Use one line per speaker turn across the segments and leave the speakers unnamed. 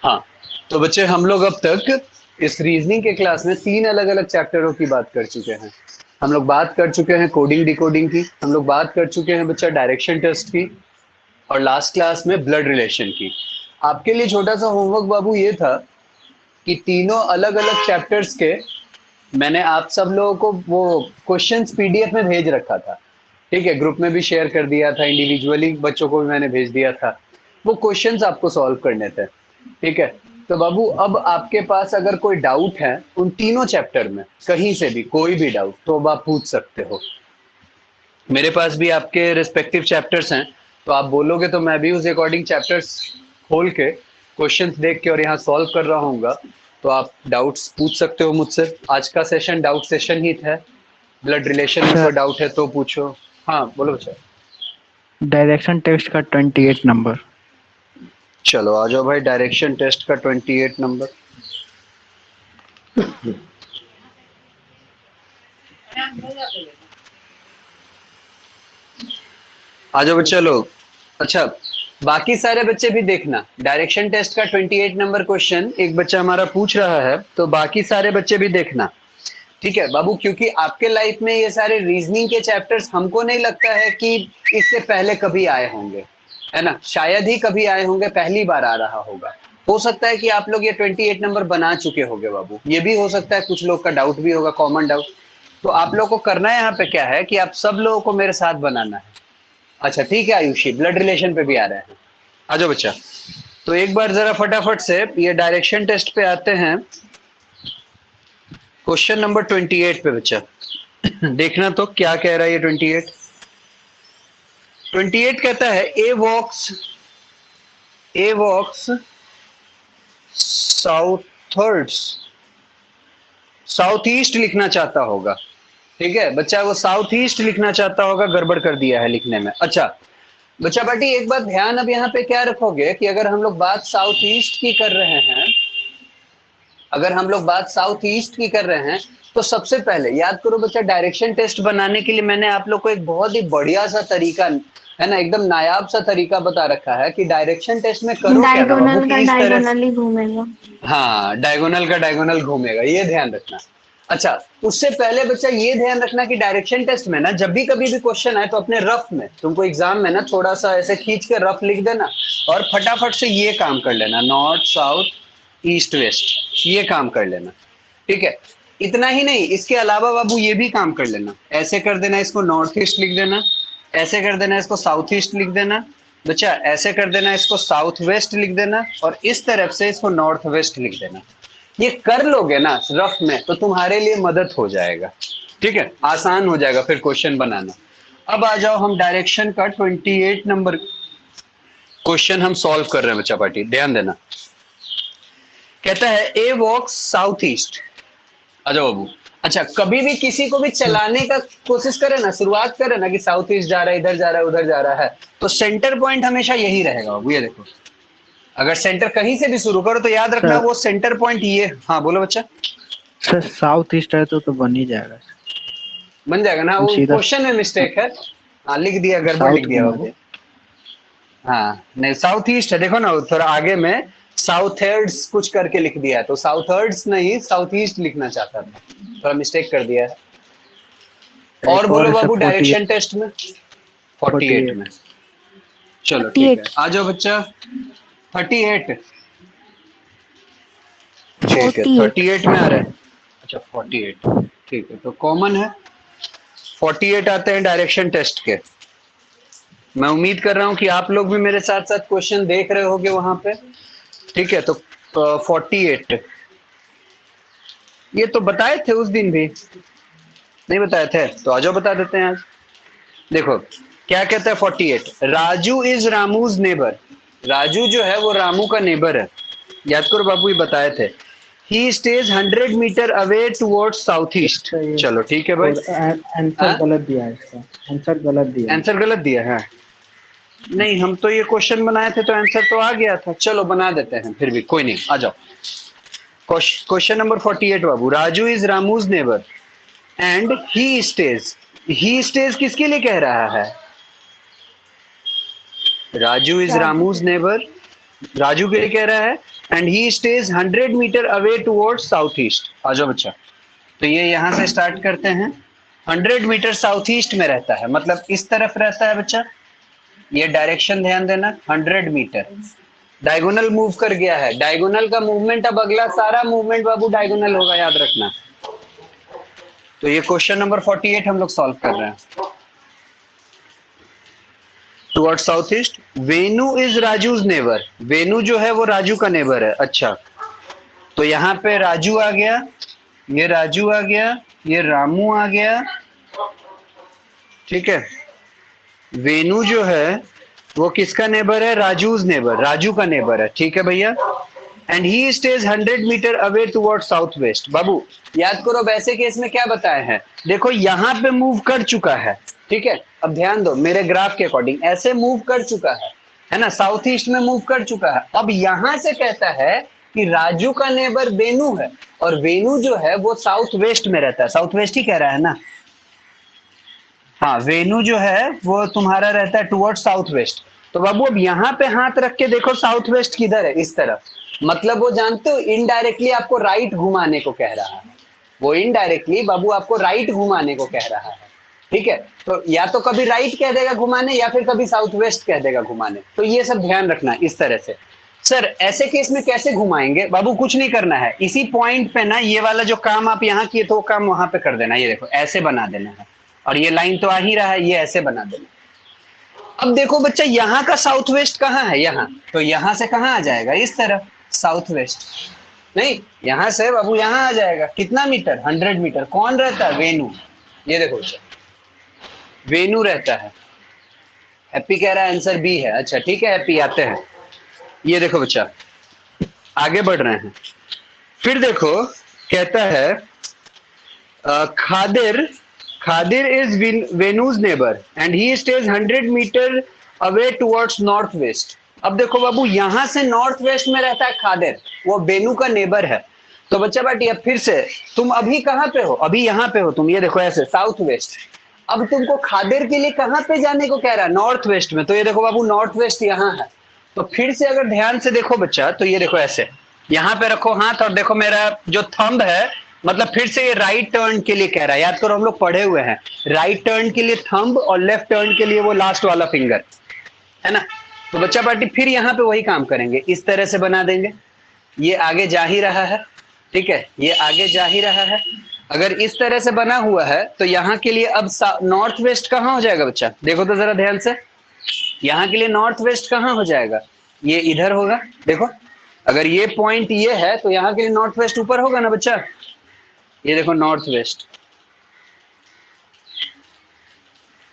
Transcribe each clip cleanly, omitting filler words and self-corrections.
हाँ, तो बच्चे हम लोग अब तक इस रीजनिंग के क्लास में 3 अलग-अलग चैप्टरों की बात कर चुके हैं। हम लोग बात कर चुके हैं कोडिंग डिकोडिंग की, हम लोग बात कर चुके हैं बच्चा डायरेक्शन टेस्ट की, और लास्ट क्लास में ब्लड रिलेशन की। आपके लिए छोटा सा होमवर्क बाबू ये था कि तीनों अलग-अलग चैप्टर्स के मैंने आप सब लोगों को वो क्वेश्चंस पीडीएफ में भेज रखा था। ठीक है, ग्रुप में भी शेयर कर दिया था, इंडिविजुअली बच्चों को भी मैंने भेज दिया था। वो क्वेश्चंस आपको सॉल्व करने थे। ठीक है, तो बाबू अब आपके पास अगर कोई डाउट है उन तीनों चैप्टर में, कहीं से भी कोई भी डाउट, तो अब आप पूछ सकते हो। मेरे पास भी आपके रिस्पेक्टिव चैप्टर्स हैं, तो आप बोलोगे तो मैं भी उस अकॉर्डिंग चैप्टर्स खोल के क्वेश्चंस देख के और यहाँ सॉल्व कर रहा हूँ। तो आप डाउट्स पूछ सकते हो मुझसे। आज का सेशन डाउट सेशन ही था। ब्लड रिलेशन में
सर,
कोई डाउट है तो पूछो। हाँ बोलो बच्चा।
डायरेक्शन टेस्ट का 28 नंबर।
चलो आ जाओ भाई, डायरेक्शन टेस्ट का 28 नंबर। आ जाओ बच्चा लोग। अच्छा, बाकी सारे बच्चे भी देखना, डायरेक्शन टेस्ट का 28 नंबर क्वेश्चन एक बच्चा हमारा पूछ रहा है, तो बाकी सारे बच्चे भी देखना। ठीक है बाबू, क्योंकि आपके लाइफ में ये सारे रीजनिंग के चैप्टर्स हमको नहीं लगता है कि इससे पहले कभी आए होंगे, है ना? शायद ही कभी आए होंगे, पहली बार आ रहा होगा। हो सकता है कि आप लोग ये 28 नंबर बना चुके होंगे बाबू, ये भी हो सकता है, कुछ लोग का डाउट भी होगा, कॉमन डाउट। तो आप लोग को करना है यहाँ पे क्या है कि आप सब लोगों को मेरे साथ बनाना है। अच्छा ठीक है आयुषी, ब्लड रिलेशन पे भी आ रहे हैं। आ जाओ बच्चा। तो एक बार जरा फटाफट से ये डायरेक्शन टेस्ट पे आते हैं। क्वेश्चन नंबर 28 पे बच्चा देखना तो क्या कह रहा है ये 28। 28 कहता है ए वॉक्स साउथर्ड्स, साउथ ईस्ट लिखना चाहता होगा। ठीक है बच्चा, वो साउथ ईस्ट लिखना चाहता होगा, गड़बड़ कर दिया है लिखने में। अच्छा बच्चा पार्टी, एक बात ध्यान अब यहाँ पे क्या रखोगे कि अगर हम लोग बात साउथ ईस्ट की कर रहे हैं, अगर हम लोग बात साउथ ईस्ट की कर रहे हैं, तो सबसे पहले याद करो बच्चा, डायरेक्शन टेस्ट बनाने के लिए मैंने आप लोग को एक बहुत ही बढ़िया सा तरीका, है ना, एकदम नायाब सा तरीका बता रखा है कि डायरेक्शन टेस्ट में करो क्या ना बाबू,
डायगोनल
कि
का
इस तरह
डायगोनल ही घूमेगा।
हाँ, डायगोनल का डायगोनल घूमेगा, ये ध्यान रखना। अच्छा, उससे पहले बच्चा ये ध्यान रखना कि डायरेक्शन टेस्ट में ना जब भी कभी भी क्वेश्चन आए तो अपने रफ में, तुमको एग्जाम में ना थोड़ा सा ऐसे खींच के रफ लिख देना, और फटाफट से ये काम कर लेना, नॉर्थ साउथ ईस्ट वेस्ट, ये काम कर लेना। ठीक है, इतना ही नहीं, इसके अलावा बाबू ये भी काम कर लेना, ऐसे कर देना, इसको नॉर्थ ईस्ट लिख देना, ऐसे कर देना, इसको साउथ ईस्ट लिख देना बच्चा, ऐसे कर देना, इसको साउथ वेस्ट लिख देना, और इस तरफ से इसको नॉर्थ वेस्ट लिख देना। ये कर लोगे ना रफ में तो तुम्हारे लिए मदद हो जाएगा। ठीक है, आसान हो जाएगा फिर क्वेश्चन बनाना। अब आ जाओ, हम डायरेक्शन का 28 नंबर क्वेश्चन हम सॉल्व कर रहे हैं बच्चा पार्टी, ध्यान देना। कहता है ए वॉक्स साउथ ईस्ट। आ जाओ बाबू। अच्छा, कभी भी किसी को भी चलाने का कोशिश करे ना, शुरुआत करे ना कि साउथ ईस्ट जा रहा है, इधर जा रहा है, उधर जा रहा है, तो सेंटर पॉइंट हमेशा यही रहेगा बाबू, ये देखो। अगर सेंटर कहीं से भी शुरू करो तो याद रखना
सर
वो सेंटर पॉइंट ये। हाँ बोलो बच्चा।
सर साउथ ईस्ट है तो बन ही जाएगा।
बन जाएगा ना,
हम
वो
सीधा
क्वेश्चन में मिस्टेक है। हाँ लिख दिया, गड़बड़ लिख
साउथ
दिया
घुमा
बाबू।
दे।
हाँ नहीं, साउथ ईस्ट है, देखो ना थोड़ा आगे में साउथर्ड्स कुछ करके लिख दिया है, तो साउथर्ड्स नहीं साउथ ईस्ट लिखना चाहता था, थोड़ा मिस्टेक कर दिया है। और
एक और
बोलो
है सर
बाबू
48।
डायरेक्शन टेस्ट में 48 में।
48।
चलो ठीक है,
48।
आ जाओ बच्चा। 38। ठीक है,
48।
38 में आ रहा है। अच्छा 48, ठीक है, तो कॉमन है। 48 आते हैं डायरेक्शन टेस्ट के। मैं उम्मीद कर रहा हूं कि आप लोग भी मेरे साथ साथ क्वेश्चन देख रहे होगे वहां पे। ठीक है, तो 48 ये तो बताए थे उस दिन भी, नहीं बताए थे? तो आ जाओ बता देते हैं आज। देखो क्या कहता है 48, राजू इज रामूज नेबर। राजू जो है वो रामू का नेबर है। याद करो बाबू, ये बताए थे। He stays 100 metre away towards south east.
Sir ये
चलो ठीक है भाई।
और आंसर
हाँ,
गलत दिया है, इसका आंसर गलत दिया है।
आंसर गलत दिया है। नहीं, हम तो ये क्वेश्चन बनाए थे तो आंसर तो आ गया था, चलो बना देते हैं, फिर भी कोई नहीं, आ जाओ। क्वेश्चन नंबर 48 बाबू, Raju is Ramu's neighbour and he stays किसके लिए कह रहा है? राजू इज
राजू
रामूज
के।
नेबर, राजू के लिए कह रहा है। And he stays 100 metre away towards south east. आ जाओ बच्चा, तो ये यहां से स्टार्ट करते हैं। 100 मीटर साउथ ईस्ट में रहता है, मतलब इस तरफ रहता है बच्चा। ये डायरेक्शन ध्यान देना, 100 मीटर डायगोनल मूव कर गया है। डायगोनल का मूवमेंट, अब अगला सारा मूवमेंट बाबू डायगोनल होगा, याद रखना। तो ये क्वेश्चन नंबर 48 हम लोग सॉल्व कर रहे हैं। Toward south east, Venu is Raju's neighbour. Venu जो है वो राजू का नेबर है। अच्छा, तो यहाँ पे राजू आ गया, ये राजू आ गया, ये रामू आ गया, ठीक है। वेनु जो है वो किसका नेबर है? राजूज नेबर, राजू का नेबर है, ठीक है भैया। And he stays 100 metre away toward south west. बाबू याद करो, वैसे केस में क्या बताए हैं, देखो यहाँ पे मूव कर चुका है, ठीक है। अब ध्यान दो, मेरे ग्राफ के अकॉर्डिंग ऐसे मूव कर चुका है ना, साउथ ईस्ट में मूव कर चुका है। अब यहां से कहता है कि राजू का नेबर वेनु है, और वेनु जो है वो साउथ वेस्ट में रहता है। साउथ वेस्ट ही कह रहा है ना, हाँ, वेनु जो है वो तुम्हारा रहता है टुवर्ड साउथ वेस्ट। तो बाबू अब यहाँ पे हाथ रख के देखो, साउथ वेस्ट किधर है? इस तरफ। मतलब वो जानते हो, इनडायरेक्टली आपको राइट घुमाने को कह रहा है। वो इनडायरेक्टली बाबू आपको राइट घुमाने को कह रहा है, ठीक है। तो या तो कभी राइट कह देगा घुमाने, या फिर कभी साउथ वेस्ट कह देगा घुमाने। तो ये सब ध्यान रखना इस तरह से। सर ऐसे केस में कैसे घुमाएंगे? बाबू कुछ नहीं करना है, इसी पॉइंट पे ना ये वाला जो काम आप यहाँ किए, तो वो काम वहां पे कर देना। ये देखो ऐसे बना देना है, और ये लाइन तो आ ही रहा है, ये ऐसे बना देना। अब देखो बच्चा, यहाँ का साउथ वेस्ट कहाँ है? यहाँ। तो यहाँ से कहाँ आ जाएगा? इस तरफ साउथ वेस्ट। नहीं, यहाँ से बाबू यहाँ आ जाएगा। कितना मीटर? 100 मीटर। कौन रहता है? वेनु। ये देखो बच्चा, वेनु रहता है। हैप्पी कह रहा है आंसर बी है। अच्छा ठीक है हैप्पी, आते हैं। ये देखो बच्चा, आगे बढ़ रहे हैं। फिर देखो, कहता है Khadir, Khadir is Venu's neighbour and he stays 100 metre away towards north west. अब देखो बाबू, यहां से नॉर्थ वेस्ट में रहता है खादिर, वो वेनु का नेबर है। तो बच्चा बाटी, अब फिर से तुम अभी कहां पे हो? अभी यहां पे हो तुम, ये देखो ऐसे साउथ वेस्ट। अब तुमको खादिर के लिए कहां पे जाने को कह रहा है? नॉर्थ वेस्ट में। तो ये देखो बाबू, नॉर्थ वेस्ट यहाँ है। तो फिर से अगर ध्यान से देखो बच्चा, तो ये देखो ऐसे, यहाँ पे रखो हाथ, और देखो मेरा जो थंब है, मतलब फिर से ये राइट टर्न के लिए कह रहा है। याद करो हम लोग पढ़े हुए हैं, राइट टर्न के लिए थंब और लेफ्ट टर्न के लिए वो लास्ट वाला फिंगर, है ना। तो बच्चा पार्टी फिर यहाँ पे वही काम करेंगे, इस तरह से बना देंगे। ये आगे जा ही रहा है, ठीक है, ये आगे जा ही रहा है। अगर इस तरह से बना हुआ है, तो यहाँ के लिए अब नॉर्थ वेस्ट कहाँ हो जाएगा बच्चा? देखो तो जरा ध्यान से, यहाँ के लिए नॉर्थ वेस्ट कहाँ हो जाएगा? ये इधर होगा। देखो, अगर ये पॉइंट ये है, तो यहाँ के लिए नॉर्थ वेस्ट ऊपर होगा ना बच्चा। ये देखो नॉर्थ वेस्ट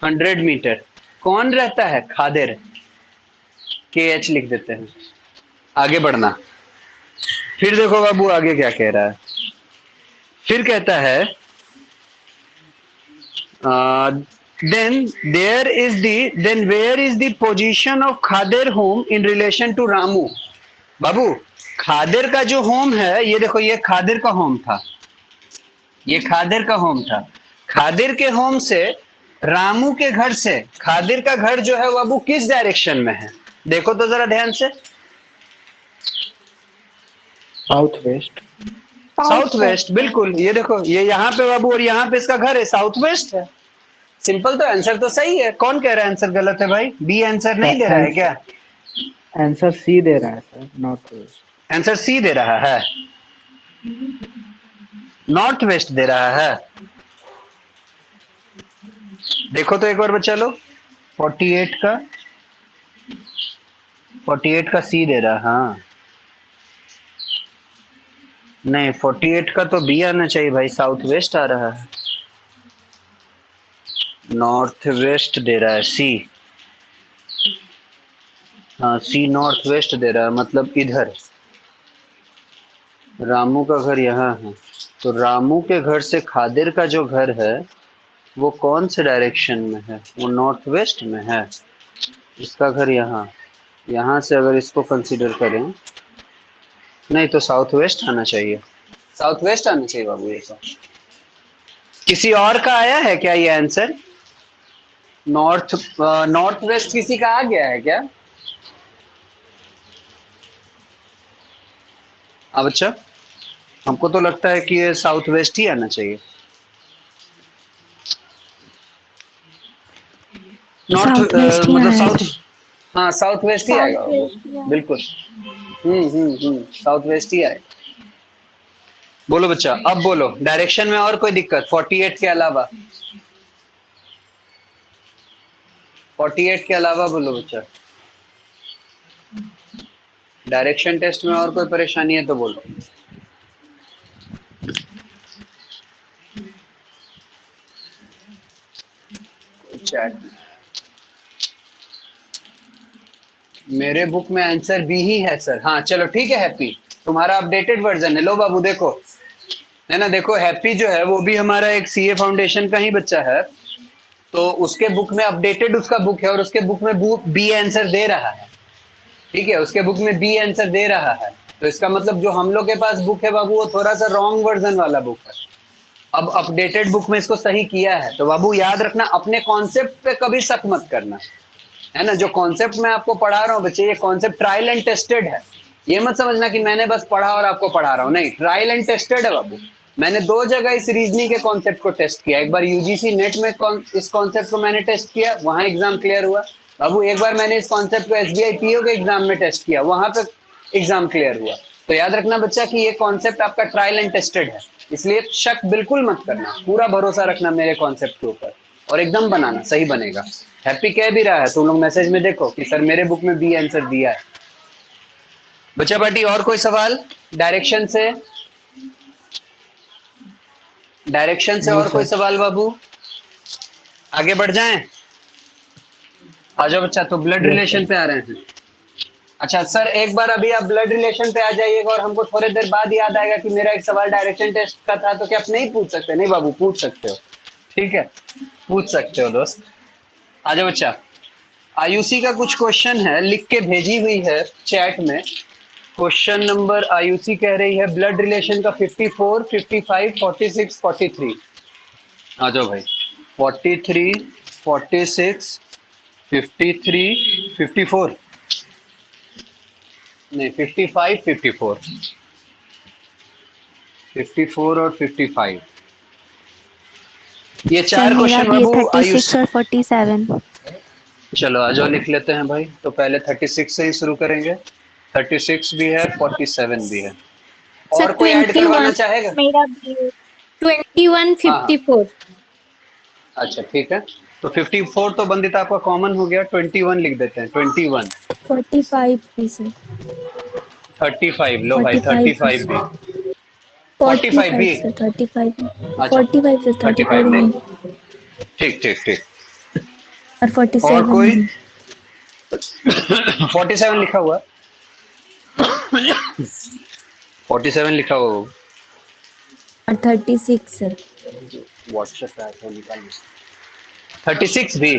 100 मीटर। कौन रहता है? खादिर। के एच लिख देते हैं। आगे बढ़ना। फिर देखो बाबू आगे क्या कह रहा है। फिर कहता है then where is the position of Khadir home in relation to Ramu? बाबू खादिर का जो होम है, ये देखो, ये खादिर का होम था, ये खादिर का होम था। खादिर के होम से रामू के घर से खादिर का घर जो है बाबू किस डायरेक्शन में है? देखो तो जरा ध्यान से।
South west.
साउथ वेस्ट, बिल्कुल। ये देखो, ये यहाँ पे बाबू, और यहाँ पे इसका घर है, साउथ वेस्ट है। सिंपल। तो आंसर तो सही है। कौन कह रहा है आंसर गलत है भाई? बी आंसर नहीं दे रहा है क्या?
आंसर सी दे रहा है sir, north west.
Answer C दे रहा है, नॉर्थ वेस्ट दे रहा है। देखो तो एक बार बच्चा लोग, 48 का सी दे रहा है। हाँ नहीं, 48 का तो बी आना चाहिए भाई, साउथ वेस्ट आ रहा है। नॉर्थ वेस्ट दे रहा है सी। हाँ सी नॉर्थ वेस्ट दे रहा है, मतलब इधर। रामू का घर यहाँ है, तो रामू के घर से खादिर का जो घर है वो कौन से डायरेक्शन में है? वो नॉर्थ वेस्ट में है। इसका घर यहाँ, यहाँ से अगर इसको कंसीडर करें, नहीं तो साउथ वेस्ट आना चाहिए, साउथ वेस्ट आना चाहिए बाबू। ये तो किसी और का आया है क्या ये आंसर? नॉर्थ वेस्ट किसी का आ गया है क्या? अब अच्छा, हमको तो लगता है कि ये साउथ वेस्ट ही आना चाहिए, नॉर्थ
साउथ वेस्ट ही
मतलब
आया
साउथ,
है।
हाँ साउथ वेस्ट ही आएगा
साउथ
बाबू,
वेस्ट ही आया है।
बिल्कुल। साउथ वेस्ट ही आएगा। बोलो बच्चा, अब बोलो डायरेक्शन में और कोई दिक्कत 48 के अलावा, 48 के अलावा बोलो बच्चा, डायरेक्शन टेस्ट में और कोई परेशानी है तो बोलो। चैट, मेरे बुक में आंसर बी ही है सर। हाँ चलो ठीक है हैप्पी, तुम्हारा अपडेटेड वर्जन है। लो बाबू देखो, है ना, देखो हैप्पी जो है वो भी हमारा एक सीए फाउंडेशन का ही बच्चा है, तो उसके बुक में अपडेटेड उसका बुक है और उसके बुक में बी आंसर दे रहा है। ठीक है, उसके बुक में बी आंसर दे रहा है, तो इसका मतलब जो हम लोग के पास बुक है बाबू वो थोड़ा सा रॉन्ग वर्जन वाला बुक है। अब अपडेटेड बुक में इसको सही किया है, तो बाबू याद रखना अपने कॉन्सेप्ट पे कभी शक मत करना, है ना। जो कॉन्सेप्ट मैं आपको पढ़ा रहा हूँ बच्चे, ये कॉन्सेप्ट ट्रायल एंड टेस्टेड है। ये मत समझना कि मैंने बस पढ़ा और आपको पढ़ा रहा हूँ, नहीं, ट्रायल एंड टेस्टेड है बाबू। मैंने 2 जगह इस रीजनिंग के कॉन्सेप्ट को टेस्ट किया। एक बार यूजीसी नेट में इस कॉन्सेप्ट को मैंने टेस्ट किया, वहां एग्जाम क्लियर हुआ। बाबू एक बार मैंने इस कॉन्सेप्ट को एसबीआई पीओ के एग्जाम में टेस्ट किया, वहां पे एग्जाम क्लियर हुआ। तो याद रखना बच्चा कि ये कॉन्सेप्ट आपका ट्रायल एंड टेस्टेड है, इसलिए शक बिल्कुल मत करना, पूरा भरोसा रखना मेरे कॉन्सेप्ट के ऊपर और एकदम बनाना, सही बनेगा। हैप्पी कह भी रहा है, तुम लोग मैसेज में देखो कि सर मेरे बुक में बी आंसर दिया है। बच्चा पार्टी और कोई सवाल डायरेक्शन से, डायरेक्शन से
नो
और कोई
सर।
सवाल बाबू, आगे बढ़ जाएं। आ जाओ बच्चा, तो ब्लड
यस सर।
रिलेशन पे आ रहे हैं। अच्छा सर एक बार अभी आप ब्लड रिलेशन पे आ जाइएगा और हमको थोड़ी देर बाद याद आएगा कि मेरा एक सवाल डायरेक्शन टेस्ट का था, तो क्या आप नहीं पूछ सकते? नहीं बाबू पूछ सकते हो, ठीक है, पूछ सकते हो दोस्त। आ जाओ बच्चा, आयुषी का कुछ क्वेश्चन है, लिख के भेजी हुई है चैट में। क्वेश्चन नंबर आयुषी कह रही है ब्लड रिलेशन का 54, 55, 46, 43। आ जाओ भाई, 43, 46, 53, 54, नहीं 55, 54, 54 और 55, ये
सर
4
मेरा
क्वेश्चन
भी है
बाबू
36
आयुष।
और 47।
चलो आ जाओ लिख लेते हैं भाई, तो पहले 36 से ही शुरू करेंगे। 36 भी है, 47 भी है।
सर
और कोई ऐड
21
करवाना चाहेगा?
मेरा भी 21
हाँ हाँ,
54।
अच्छा ठीक है, तो 54 तो बंदिता आपका कॉमन हो गया, 21 लिख देते हैं, 21।
45 भी सर।
35 लो भाई,
45 भी
35 भी,
सर।
45
45
भी,
सर 35
अच्छा
45 सर 35
35 ले,
नहीं।
ठीक ठीक ठीक।
और 47
और कोई?
नहीं।
47 लिखा हुआ, 47 लिखा हुआ वो,
और 36 सर।
व्हाट्सएप पे आया निकाल। 36 भी,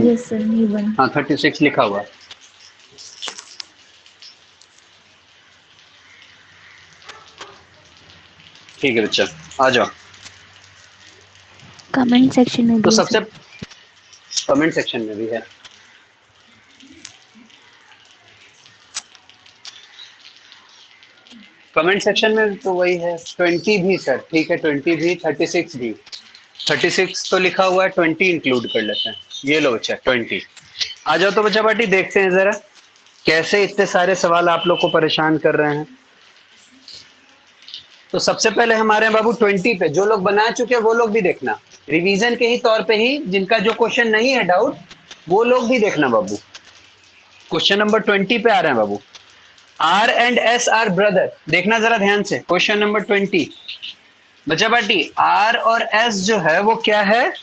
यस सर नहीं बना।
हाँ 36 लिखा हुआ। ठीक है बच्चा, आ जाओ।
कमेंट सेक्शन में
तो
भी है
सबसे
सर।
कमेंट सेक्शन में भी है। कमेंट सेक्शन में तो वही है, 20 भी सर, ठीक है 20 भी, 36 भी। 36 तो लिखा हुआ है, 20 इंक्लूड कर लेते हैं। ये लो बच्चा 20। आ जाओ तो बच्चा पार्टी, देखते हैं जरा कैसे इतने सारे सवाल आप लोग को परेशान कर रहे हैं। तो सबसे पहले हमारे हैं बाबू 20 पे, जो लोग बना चुके हैं वो लोग भी देखना, रिवीजन के ही तौर पे ही, जिनका जो क्वेश्चन नहीं है डाउट वो लोग भी देखना बाबू। क्वेश्चन नंबर 20 पे आ रहे हैं बाबू, R and S R brother, देखना जरा ध्यान से। क्वेश्चन नंबर 20 बच्चा पार्टी, आर और एस जो है वो क्या है?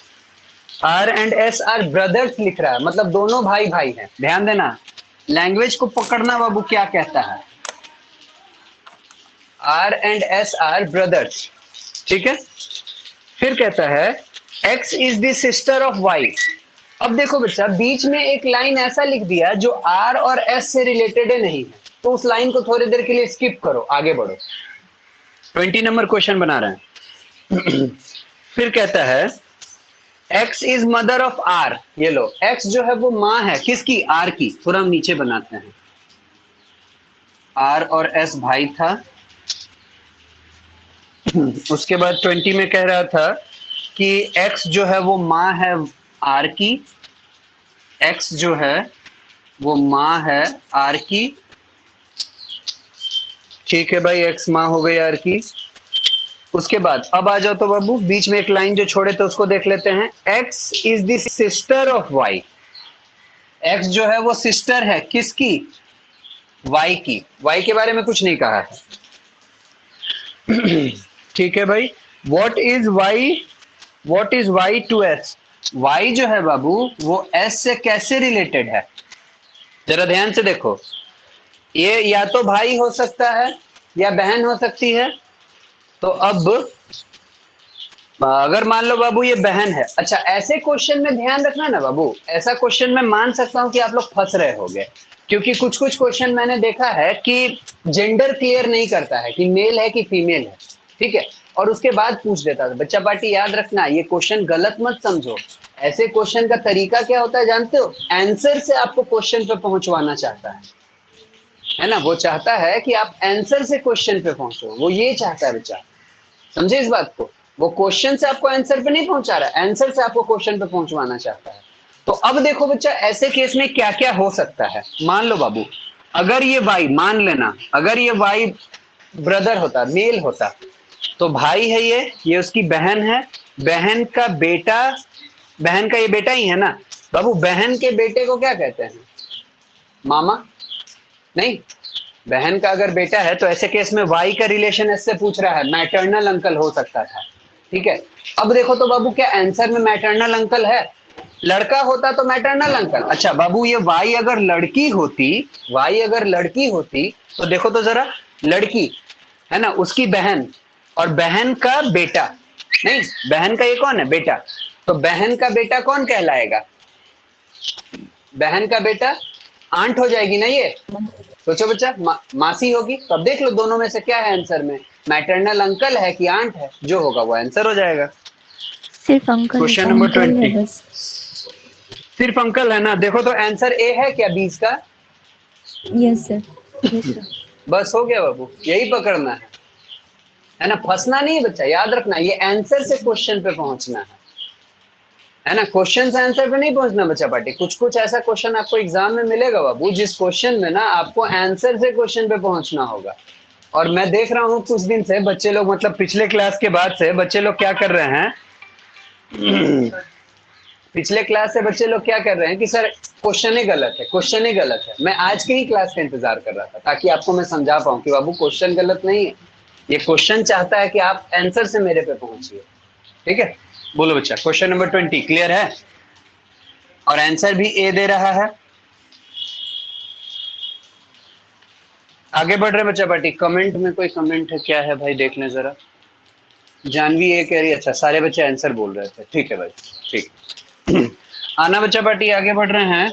R and S R brothers लिख रहा है, मतलब दोनों भाई भाई हैं। ध्यान देना, लैंग्वेज को पकड़ना बाबू, क्या कहता है, R and S R brothers, ठीक है। फिर कहता है X is the sister of Y. अब देखो बच्चा, बीच में एक लाइन ऐसा लिख दिया जो आर और एस से रिलेटेड नहीं है, तो उस लाइन को थोड़ी देर के लिए स्किप करो, आगे बढ़ो। 20 नंबर क्वेश्चन बना रहे हैं। फिर कहता है X is mother of R. ये लो, एक्स जो है वो माँ है किसकी? आर की। थोड़ा हम नीचे बनाते हैं, R और S भाई था। उसके बाद 20 में कह रहा था कि X जो है वो माँ है R की, X जो है वो माँ है R की। ठीक है भाई, X माँ हो गई R की। उसके बाद अब आ जाओ तो बाबू, बीच में एक लाइन जो छोड़े थे उसको देख लेते हैं। X is the sister of Y। X जो है वो सिस्टर है किसकी? Y की। Y के बारे में कुछ नहीं कहा है। ठीक है भाई, what is Y to S? Y जो है बाबू वो S से कैसे रिलेटेड है? जरा ध्यान से देखो, ये या तो भाई हो सकता है या बहन हो सकती है। तो अब अगर मान लो बाबू ये बहन है, अच्छा ऐसे क्वेश्चन में ध्यान रखना ना बाबू, ऐसा क्वेश्चन मैं मान सकता हूं कि आप लोग फंस रहे होंगे, क्योंकि कुछ कुछ क्वेश्चन मैंने देखा है कि जेंडर क्लियर नहीं करता है कि मेल है कि फीमेल है, ठीक है, और उसके बाद पूछ देता है। बच्चा पार्टी याद रखना, ये क्वेश्चन गलत मत समझो। ऐसे क्वेश्चन का तरीका क्या होता है जानते हो? आंसर से आपको क्वेश्चन पे पहुंचवाना चाहता है ना, वो चाहता है कि आप आंसर से क्वेश्चन पे पहुंचो, वो ये चाहता है बच्चा, समझे इस बात को? वो क्वेश्चन से आपको आंसर पे नहीं पहुंचा रहा है, आंसर से आपको क्वेश्चन पे पहुंचवाना चाहता है। तो अब देखो बच्चा, ऐसे केस में क्या क्या हो सकता है। मान लो बाबू, अगर ये वाई, मान लेना अगर ये वाई ब्रदर होता, मेल होता, तो भाई है ये उसकी बहन है, बहन का बेटा, बहन का ये बेटा ही है ना बाबू। बहन के बेटे को क्या कहते हैं? मामा? नहीं, बहन का अगर बेटा है तो ऐसे केस में वाई का रिलेशन इससे पूछ रहा है, मैटरनल अंकल हो सकता था, ठीक है। अब देखो तो बाबू, क्या आंसर में मैटरनल अंकल है? लड़का होता तो मैटरनल अंकल। अच्छा बाबू, ये वाई अगर लड़की होती तो देखो तो जरा, लड़की है ना, उसकी बहन और बहन का बेटा, नहीं बहन का ये कौन है? बेटा। तो बहन का बेटा कौन कहलाएगा? बहन का बेटा आंट हो जाएगी ना ये। सोचो बच्चा, मासी होगी। तो अब देख लो दोनों में से क्या है आंसर में, मैटरनल अंकल है कि आंट है, जो होगा वो आंसर हो जाएगा।
सिर्फ अंकल
क्वेश्चन नंबर
अंकल है
20,
बस।
सिर्फ अंकल है ना। देखो तो आंसर ए है क्या 20 का?
Yes sir.
बस हो गया बाबू, यही पकड़ना है ना, फंसना नहीं बच्चा, याद रखना ये आंसर से क्वेश्चन पे पहुंचना है ना, क्वेश्चन से आंसर पे नहीं पहुंचना बच्चा पार्टी। कुछ कुछ ऐसा क्वेश्चन आपको एग्जाम में मिलेगा बाबू, जिस क्वेश्चन में ना आपको आंसर से क्वेश्चन पे पहुंचना होगा। और मैं देख रहा हूं कुछ दिन से बच्चे लोग, मतलब पिछले क्लास के बाद से बच्चे लोग क्या कर रहे हैं, पिछले क्लास से बच्चे लोग क्या कर रहे हैं कि सर क्वेश्चन ही गलत है, क्वेश्चन ही गलत है। मैं आज के ही क्लास का इंतजार कर रहा था ताकि आपको मैं समझा पाऊं कि बाबू क्वेश्चन गलत नहीं है, ये क्वेश्चन चाहता है कि आप आंसर से मेरे पे पहुंचिए, ठीक है। बोलो बच्चा, क्वेश्चन नंबर 20 क्लियर है? और आंसर भी ए दे रहा है। आगे बढ़ रहे बच्चा पार्टी, कमेंट में कोई कमेंट है क्या है भाई, देख लें जरा। जानवी ये कह रही है, अच्छा सारे बच्चे आंसर बोल रहे थे, ठीक है भाई, ठीक। आना बच्चा पार्टी, आगे बढ़ रहे हैं।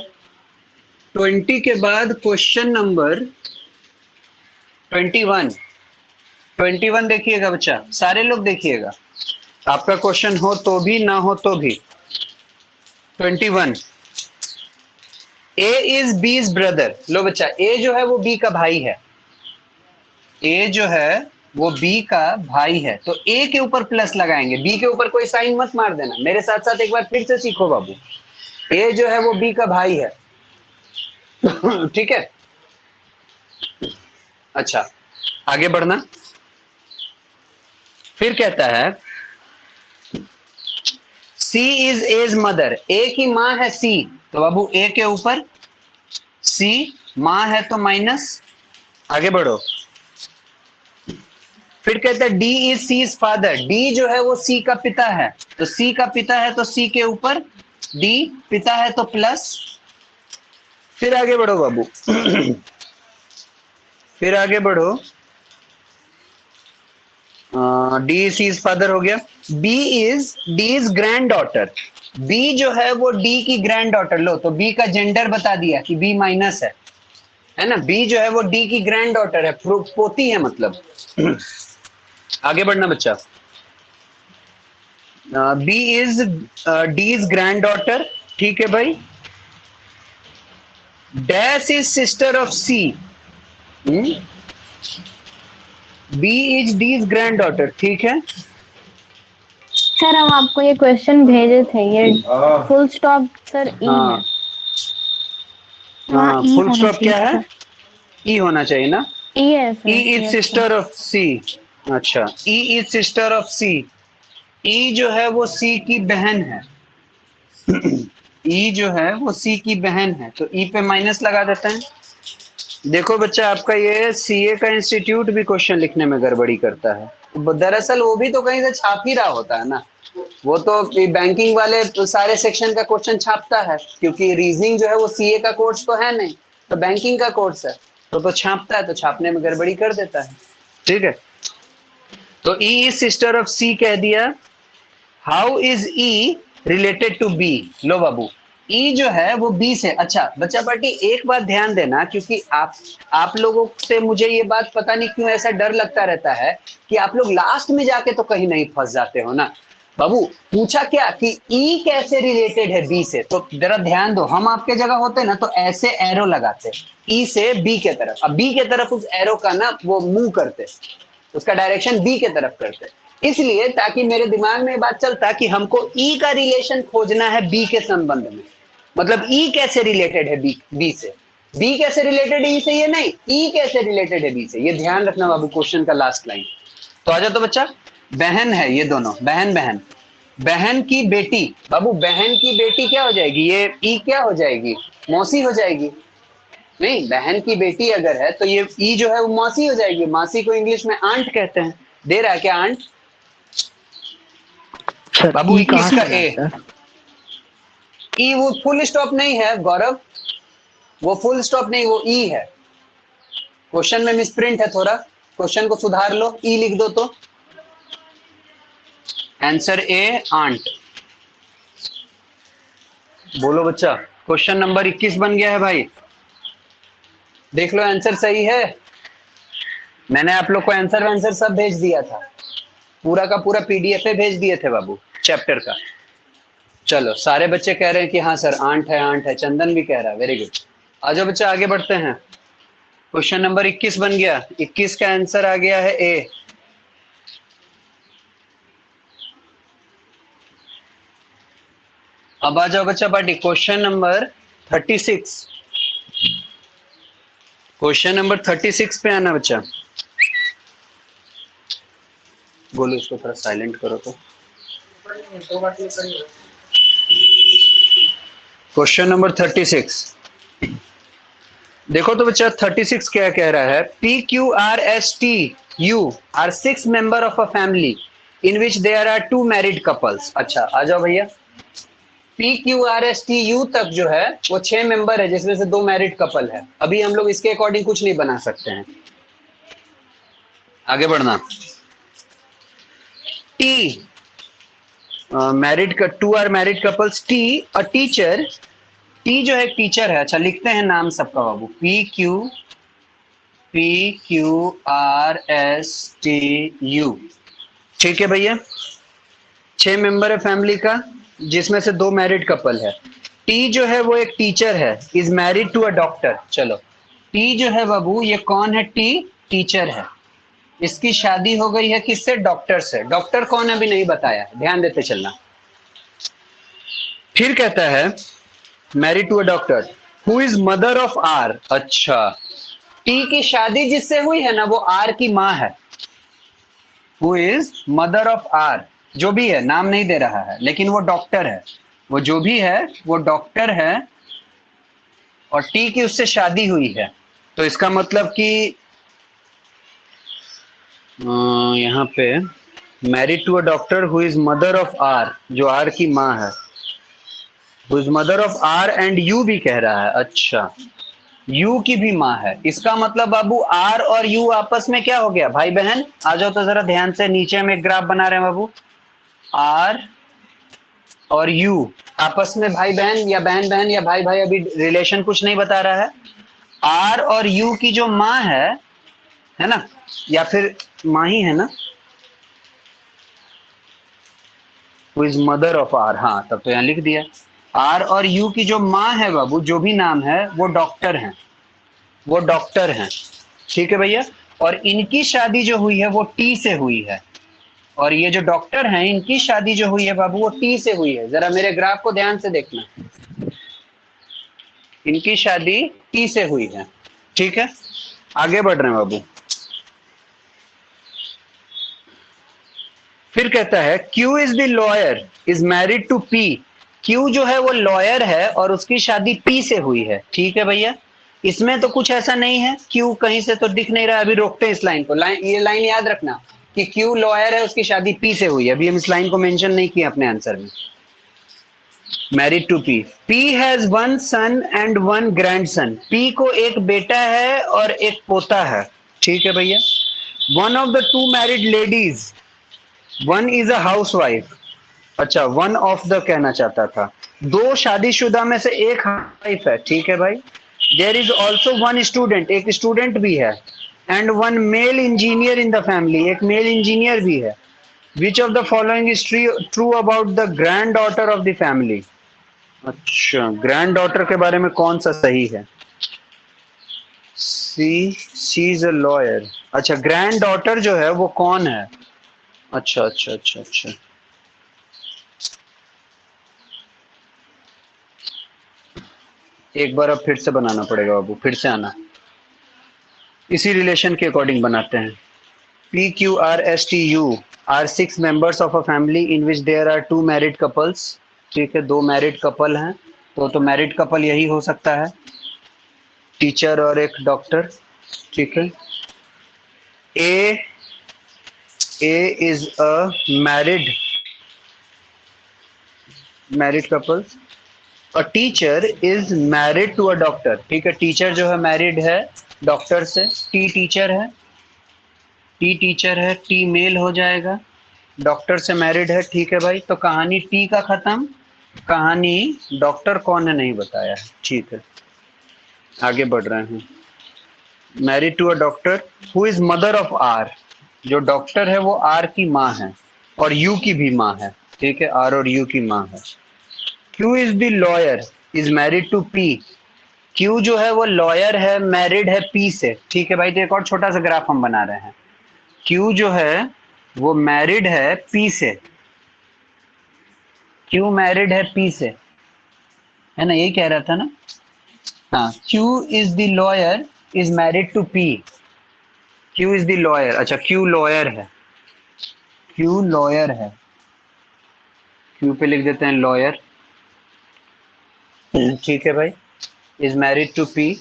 20 के बाद क्वेश्चन नंबर 21 देखिएगा बच्चा, सारे लोग देखिएगा, आपका क्वेश्चन हो तो भी ना हो तो भी। 21, ए इज बीज ब्रदर। लो बच्चा, ए जो है वो बी का भाई है, ए जो है वो बी का भाई है, तो ए के ऊपर प्लस लगाएंगे, बी के ऊपर कोई साइन मत मार देना, मेरे साथ साथ एक बार फिर से सीखो बाबू। ए जो है वो बी का भाई है, ठीक है। अच्छा आगे बढ़ना, फिर कहता है सी इज एज मदर। ए की माँ है सी, तो बाबू ए के ऊपर सी, माँ है तो माइनस। आगे बढ़ो, फिर कहता है D is C is father. D जो है वो सी का पिता है, तो सी का पिता है तो सी के ऊपर डी, पिता है तो प्लस। फिर आगे बढ़ो बाबू, फिर आगे बढ़ो, डी सी इज फादर हो गया। D is granddaughter. B जो है वो डी की ग्रैंड डॉटर। लो तो बी का जेंडर बता दिया कि बी माइनस है ना, बी जो है वो डी की ग्रैंड डॉटर है, पोती है मतलब। आगे बढ़ना बच्चा, B is D is granddaughter, ठीक है भाई। Dash is sister of C. B is D's granddaughter, ठीक है।
सर हम आपको ये क्वेश्चन भेजे थे, ये फुल स्टॉप सर ई है।
हाँ,
ई
फुल
होना
स्टॉप क्या
चाहिए
है? ई होना चाहिए ना।
ई है sir.
E is
Yes,
sister of C. अच्छा, E is sister of C. E जो है वो सी की बहन है। ई जो है वो सी की बहन है, तो ई पे माइनस लगा देते हैं। देखो बच्चा, आपका ये सीए का इंस्टीट्यूट भी क्वेश्चन लिखने में गड़बड़ी करता है। दरअसल वो भी तो कहीं से छाप ही रहा होता है ना। वो तो बैंकिंग वाले सारे सेक्शन का क्वेश्चन छापता है, क्योंकि रीजनिंग जो है वो सीए का कोर्स तो है नहीं, तो बैंकिंग का कोर्स है, तो छापता है, तो छापने में गड़बड़ी कर देता है। ठीक है, तो E is sister of C कह दिया। How is E related to B? लो बाबू, ई जो है वो बी से। अच्छा बच्चा पार्टी, एक बात ध्यान देना, क्योंकि आप लोगों से मुझे ये बात पता नहीं क्यों ऐसा डर लगता रहता है कि आप लोग लास्ट में जाके तो कहीं नहीं फंस जाते हो ना। बाबू पूछा क्या कि ई कैसे रिलेटेड है बी से, तो जरा ध्यान दो। हम आपके जगह होते ना तो ऐसे एरो लगाते, ई से बी के तरफ। अब बी के तरफ उस एरो का ना वो मूव करते, उसका डायरेक्शन बी के तरफ करते, इसलिए ताकि मेरे दिमाग में बात चलता कि हमको ई का रिलेशन खोजना है बी के संबंध में। मतलब ई कैसे रिलेटेड है बी से, बी कैसे रिलेटेड है ई से, ये नहीं, ई कैसे रिलेटेड है बी से, ये ध्यान रखना बाबू क्वेश्चन का लास्ट लाइन। तो आ जाओ तो बच्चा, बहन है ये दोनों, बहन बहन। बहन की बेटी, बाबू बहन की बेटी क्या हो जाएगी? ये ई क्या हो जाएगी? मौसी हो जाएगी। नहीं, बहन की बेटी अगर है तो ये ई जो है वो मौसी हो जाएगी। मौसी को इंग्लिश में आंट कहते हैं। दे रहा है क्या आंट?
सर
बाबू
ई कहाँ
21 का
से है
ए।
सर?
ई वो फुल स्टॉप नहीं है गौरव, वो फुल स्टॉप नहीं, वो ई है। क्वेश्चन में मिसप्रिंट है थोड़ा, क्वेश्चन को सुधार लो, ई लिख दो तो आंसर ए आंट। बोलो बच्चा, क्वेश्चन नंबर 21 बन गया है भाई। देख लो आंसर सही है। मैंने आप लोग को आंसर सब भेज दिया था, पूरा का पूरा पीडीएफ भेज दिए थे बाबू चैप्टर का। चलो, सारे बच्चे कह रहे हैं कि हाँ सर आंट है, आंट है। चंदन भी कह रहा है, वेरी गुड। आ जाओ बच्चा, आगे बढ़ते हैं। क्वेश्चन नंबर 21 बन गया। 21 का आंसर आ गया है ए। अब आ जाओ बच्चा party, question number 36। Question number 36 पे आना बच्चा। बोलो, इसको थोड़ा साइलेंट करो तो। क्वेश्चन नंबर 36 देखो तो बच्चा, 36 क्या कह रहा है? P Q R S T U are 6 member of a family in which there are 2 married couples. अच्छा आ जाओ भैया, P Q R S T U तक जो है वो 6 मेंबर है, जिसमें से 2 मैरिड कपल है। अभी हम लोग इसके अकॉर्डिंग कुछ नहीं बना सकते हैं, आगे बढ़ना। T married, 2 R married couples. T a teacher, T जो है टीचर है। अच्छा लिखते हैं नाम सबका बाबू, P Q R S T U. ठीक है भैया, 6 मेंबर है फैमिली का, जिसमें से 2 मैरिड कपल है। टी जो है वो एक टीचर है, is married to a doctor. चलो, टी जो है बाबू ये कौन है? टी टीचर है, इसकी शादी हो गई है किससे? डॉक्टर से। डॉक्टर कौन है अभी नहीं बताया, ध्यान देते चलना। फिर कहता है married to a doctor who is mother of R. अच्छा, टी की शादी जिससे हुई है ना वो आर की माँ है। Who is mother of R, जो भी है, नाम नहीं दे रहा है, लेकिन वो डॉक्टर है। वो जो भी है वो डॉक्टर है, और टी की उससे शादी हुई है। तो इसका मतलब कि यहाँ पे married to a doctor who is mother of R, जो आर की माँ है, who is mother of R and U भी कह रहा है। अच्छा, यू की भी माँ है। इसका मतलब बाबू आर और यू आपस में क्या हो गया? भाई बहन। आ जाओ तो जरा ध्यान से, नीचे में एक ग्राफ बना रहे हैं बाबू। आर और यू आपस में भाई बहन या बहन बहन या भाई भाई, अभी रिलेशन कुछ नहीं बता रहा है। आर और यू की जो माँ है ना, या फिर माँ ही है ना, who is mother of R. हाँ, तब तो यहाँ लिख दिया। आर और यू की जो माँ है बाबू, जो भी नाम है, वो डॉक्टर हैं, वो डॉक्टर हैं। ठीक है भैया। और इनकी शादी जो हुई है वो टी से हुई है, और ये जो डॉक्टर हैं इनकी शादी जो हुई है बाबू वो टी से हुई है। जरा मेरे ग्राफ को ध्यान से देखना, इनकी शादी टी से हुई है। ठीक है, आगे बढ़ रहे हैं बाबू। फिर कहता है Q is the lawyer is married to P। Q जो है वो लॉयर है और उसकी शादी P से हुई है। ठीक है भैया, इसमें तो कुछ ऐसा नहीं है, Q कहीं से तो दिख नहीं रहा। अभी रोकते हैं इस लाइन को, ये लाइन याद रखना कि Q लॉयर है, उसकी शादी P से हुई है। अभी हम इस लाइन को मेंशन नहीं किया अपने आंसर में। Married to P। P has one son and one grandson. P को एक बेटा है और एक पोता है। ठीक है भैया। One of the two married ladies, one is a house wife. अच्छा, वन ऑफ द कहना चाहता था, दो शादीशुदा में से एक वाइफ है। ठीक है भाई। There is also one student, एक स्टूडेंट भी है। And one male engineer in the family, एक मेल इंजीनियर भी है। Which of the following is true about the granddaughter of the family. अच्छा, ग्रैंड डॉटर के बारे में कौन सा सही है? C is a lawyer. अच्छा, ग्रैंड डॉटर जो है वो कौन है? अच्छा अच्छा अच्छा अच्छा, एक बार अब फिर से बनाना पड़ेगा बाबू, फिर से आना, इसी रिलेशन के अकॉर्डिंग बनाते हैं। PQRSTU are 6 members of a family in which there are 2 married couples. ठीक है, 2 मैरिड कपल हैं, तो मैरिड कपल यही हो सकता है, टीचर और एक डॉक्टर। ठीक है। A is a married couple. A teacher is married to a doctor. ठीक है, टीचर जो है मैरिड है डॉक्टर से। टी टीचर है, टी मेल हो जाएगा, डॉक्टर से मैरिड है। ठीक है भाई, तो कहानी टी का खत्म, कहानी डॉक्टर कौन है नहीं बताया है। ठीक है, आगे बढ़ रहे हैं। Married to a doctor who is mother of R. जो डॉक्टर है वो आर की माँ है और यू की भी माँ है। ठीक है, आर और यू की माँ है। Q is the lawyer is married to P. Q जो है वो लॉयर है, मैरिड है पी से। ठीक है भाई, तो एक और छोटा सा ग्राफ हम बना रहे हैं। क्यू जो है वो मैरिड है पी से, क्यू मैरिड है पी से, है ना, यही कह रहा था ना। हाँ, Q is the lawyer is married to P. Q is the lawyer, अच्छा क्यू लॉयर है, क्यू लॉयर है, क्यू पे लिख देते हैं लॉयर। ठीक है भाई, is married to P.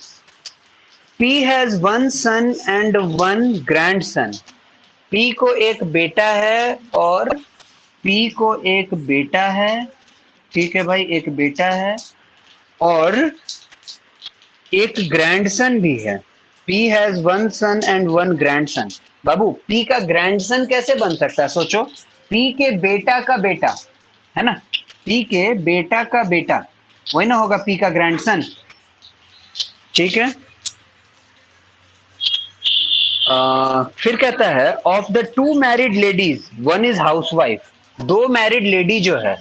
P has one son and one grandson. P को एक बेटा है और पी को एक बेटा है। ठीक है भाई, एक बेटा है और एक ग्रैंडसन भी है। P has one son and one grandson. बाबू, P का ग्रैंडसन कैसे बन सकता है? सोचो, P के बेटा का बेटा है ना, P के बेटा का बेटा वही ना होगा P का ग्रैंडसन। ठीक है। फिर कहता है of the two married ladies one is housewife. दो मैरिड लेडी जो है,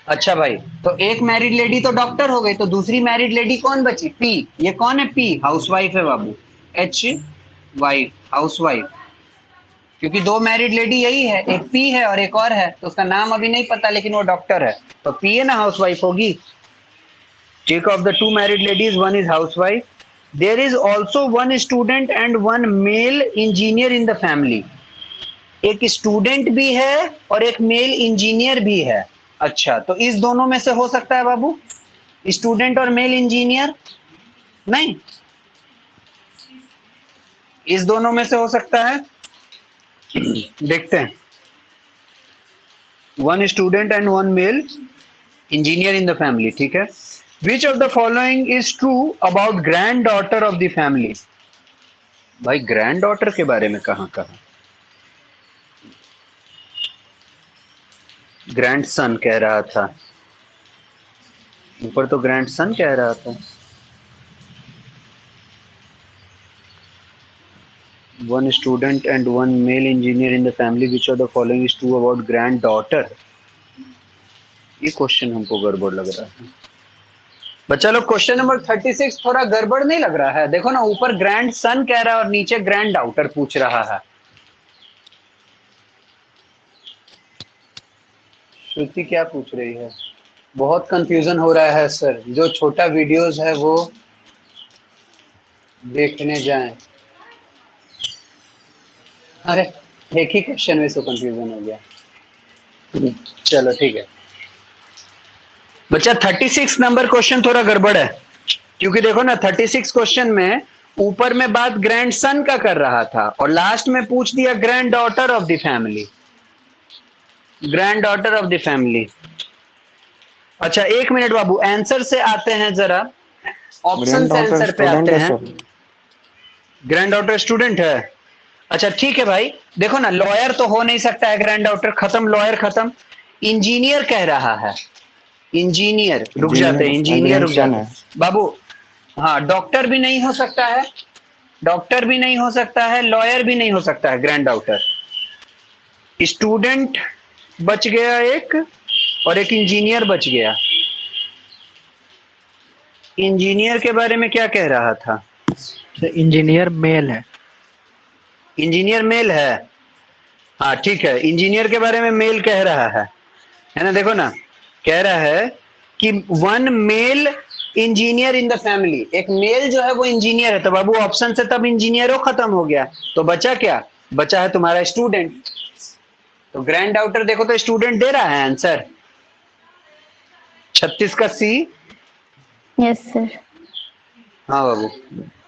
अच्छा भाई, तो एक मैरिड लेडी तो डॉक्टर हो गई, तो दूसरी मैरिड लेडी कौन बची? पी। ये कौन है? पी हाउसवाइफ है बाबू, एच वाइफ, हाउसवाइफ। क्योंकि दो मैरिड लेडी यही है, एक पी है और एक और है, तो उसका नाम अभी नहीं पता, लेकिन वो डॉक्टर है, तो पी है ना, हाउसवाइफ होगी। ठीक, of the two married ladies one is housewife. There is also one student and one male engineer in the family. एक स्टूडेंट भी है और एक मेल इंजीनियर भी है। अच्छा, तो इस दोनों में से हो सकता है बाबू स्टूडेंट और मेल इंजीनियर? नहीं, इस दोनों में से हो सकता है, देखते हैं। One student and one male engineer in the family. ठीक है। Which of the following is true about granddaughter of the family. भाई, ग्रैंड डॉटर के बारे में कहां कहा, ग्रैंडसन कह रहा था, ऊपर तो ग्रैंडसन कह रहा था। One student and one male engineer in the family, which of the following is true about granddaughter. ये क्वेश्चन हमको गड़बड़ लग रहा है। बच्चा लोग क्वेश्चन नंबर 36 थोड़ा गड़बड़ नहीं लग रहा है? देखो ना, ऊपर ग्रैंड सन कह रहा है और नीचे ग्रैंड डाउटर पूछ रहा है। श्रुति क्या पूछ रही है? बहुत कंफ्यूजन हो रहा है सर, जो छोटा वीडियोस है वो देखने जाएं। अरे एक ही क्वेश्चन में से कंफ्यूजन हो गया। चलो ठीक है बच्चा, 36 नंबर क्वेश्चन थोड़ा गड़बड़ है, क्योंकि देखो ना 36 क्वेश्चन में ऊपर में बात ग्रैंड सन का कर रहा था और लास्ट में पूछ दिया grand daughter of the family, grand daughter of the family. अच्छा एक मिनट बाबू, आंसर से आते हैं जरा, ऑप्शन से आंसर पे आते हैं। ग्रैंड डॉटर स्टूडेंट है? अच्छा ठीक है भाई, देखो ना लॉयर तो हो नहीं सकता है, ग्रैंड डॉटर खत्म, लॉयर खत्म। इंजीनियर कह रहा है, इंजीनियर रुक जाते हैं, इंजीनियर रुक जाते हैं बाबू। हाँ डॉक्टर भी नहीं हो सकता है, डॉक्टर भी नहीं हो सकता है, लॉयर भी नहीं हो सकता है ग्रैंड डॉटर। स्टूडेंट बच गया एक, और एक इंजीनियर बच गया। इंजीनियर के बारे में क्या कह रहा था?
इंजीनियर मेल है।
इंजीनियर मेल है? हाँ ठीक है, इंजीनियर के बारे में मेल कह रहा है ना? देखो ना, कह रहा है कि one male engineer in the family, एक मेल जो है वो इंजीनियर है। तो बाबू ऑप्शन से तब इंजीनियर खत्म हो गया, तो बचा क्या? बचा है तुम्हारा स्टूडेंट। तो ग्रैंड डाउटर देखो तो स्टूडेंट दे रहा है आंसर 36 का सी।
Yes sir.
हाँ बाबू,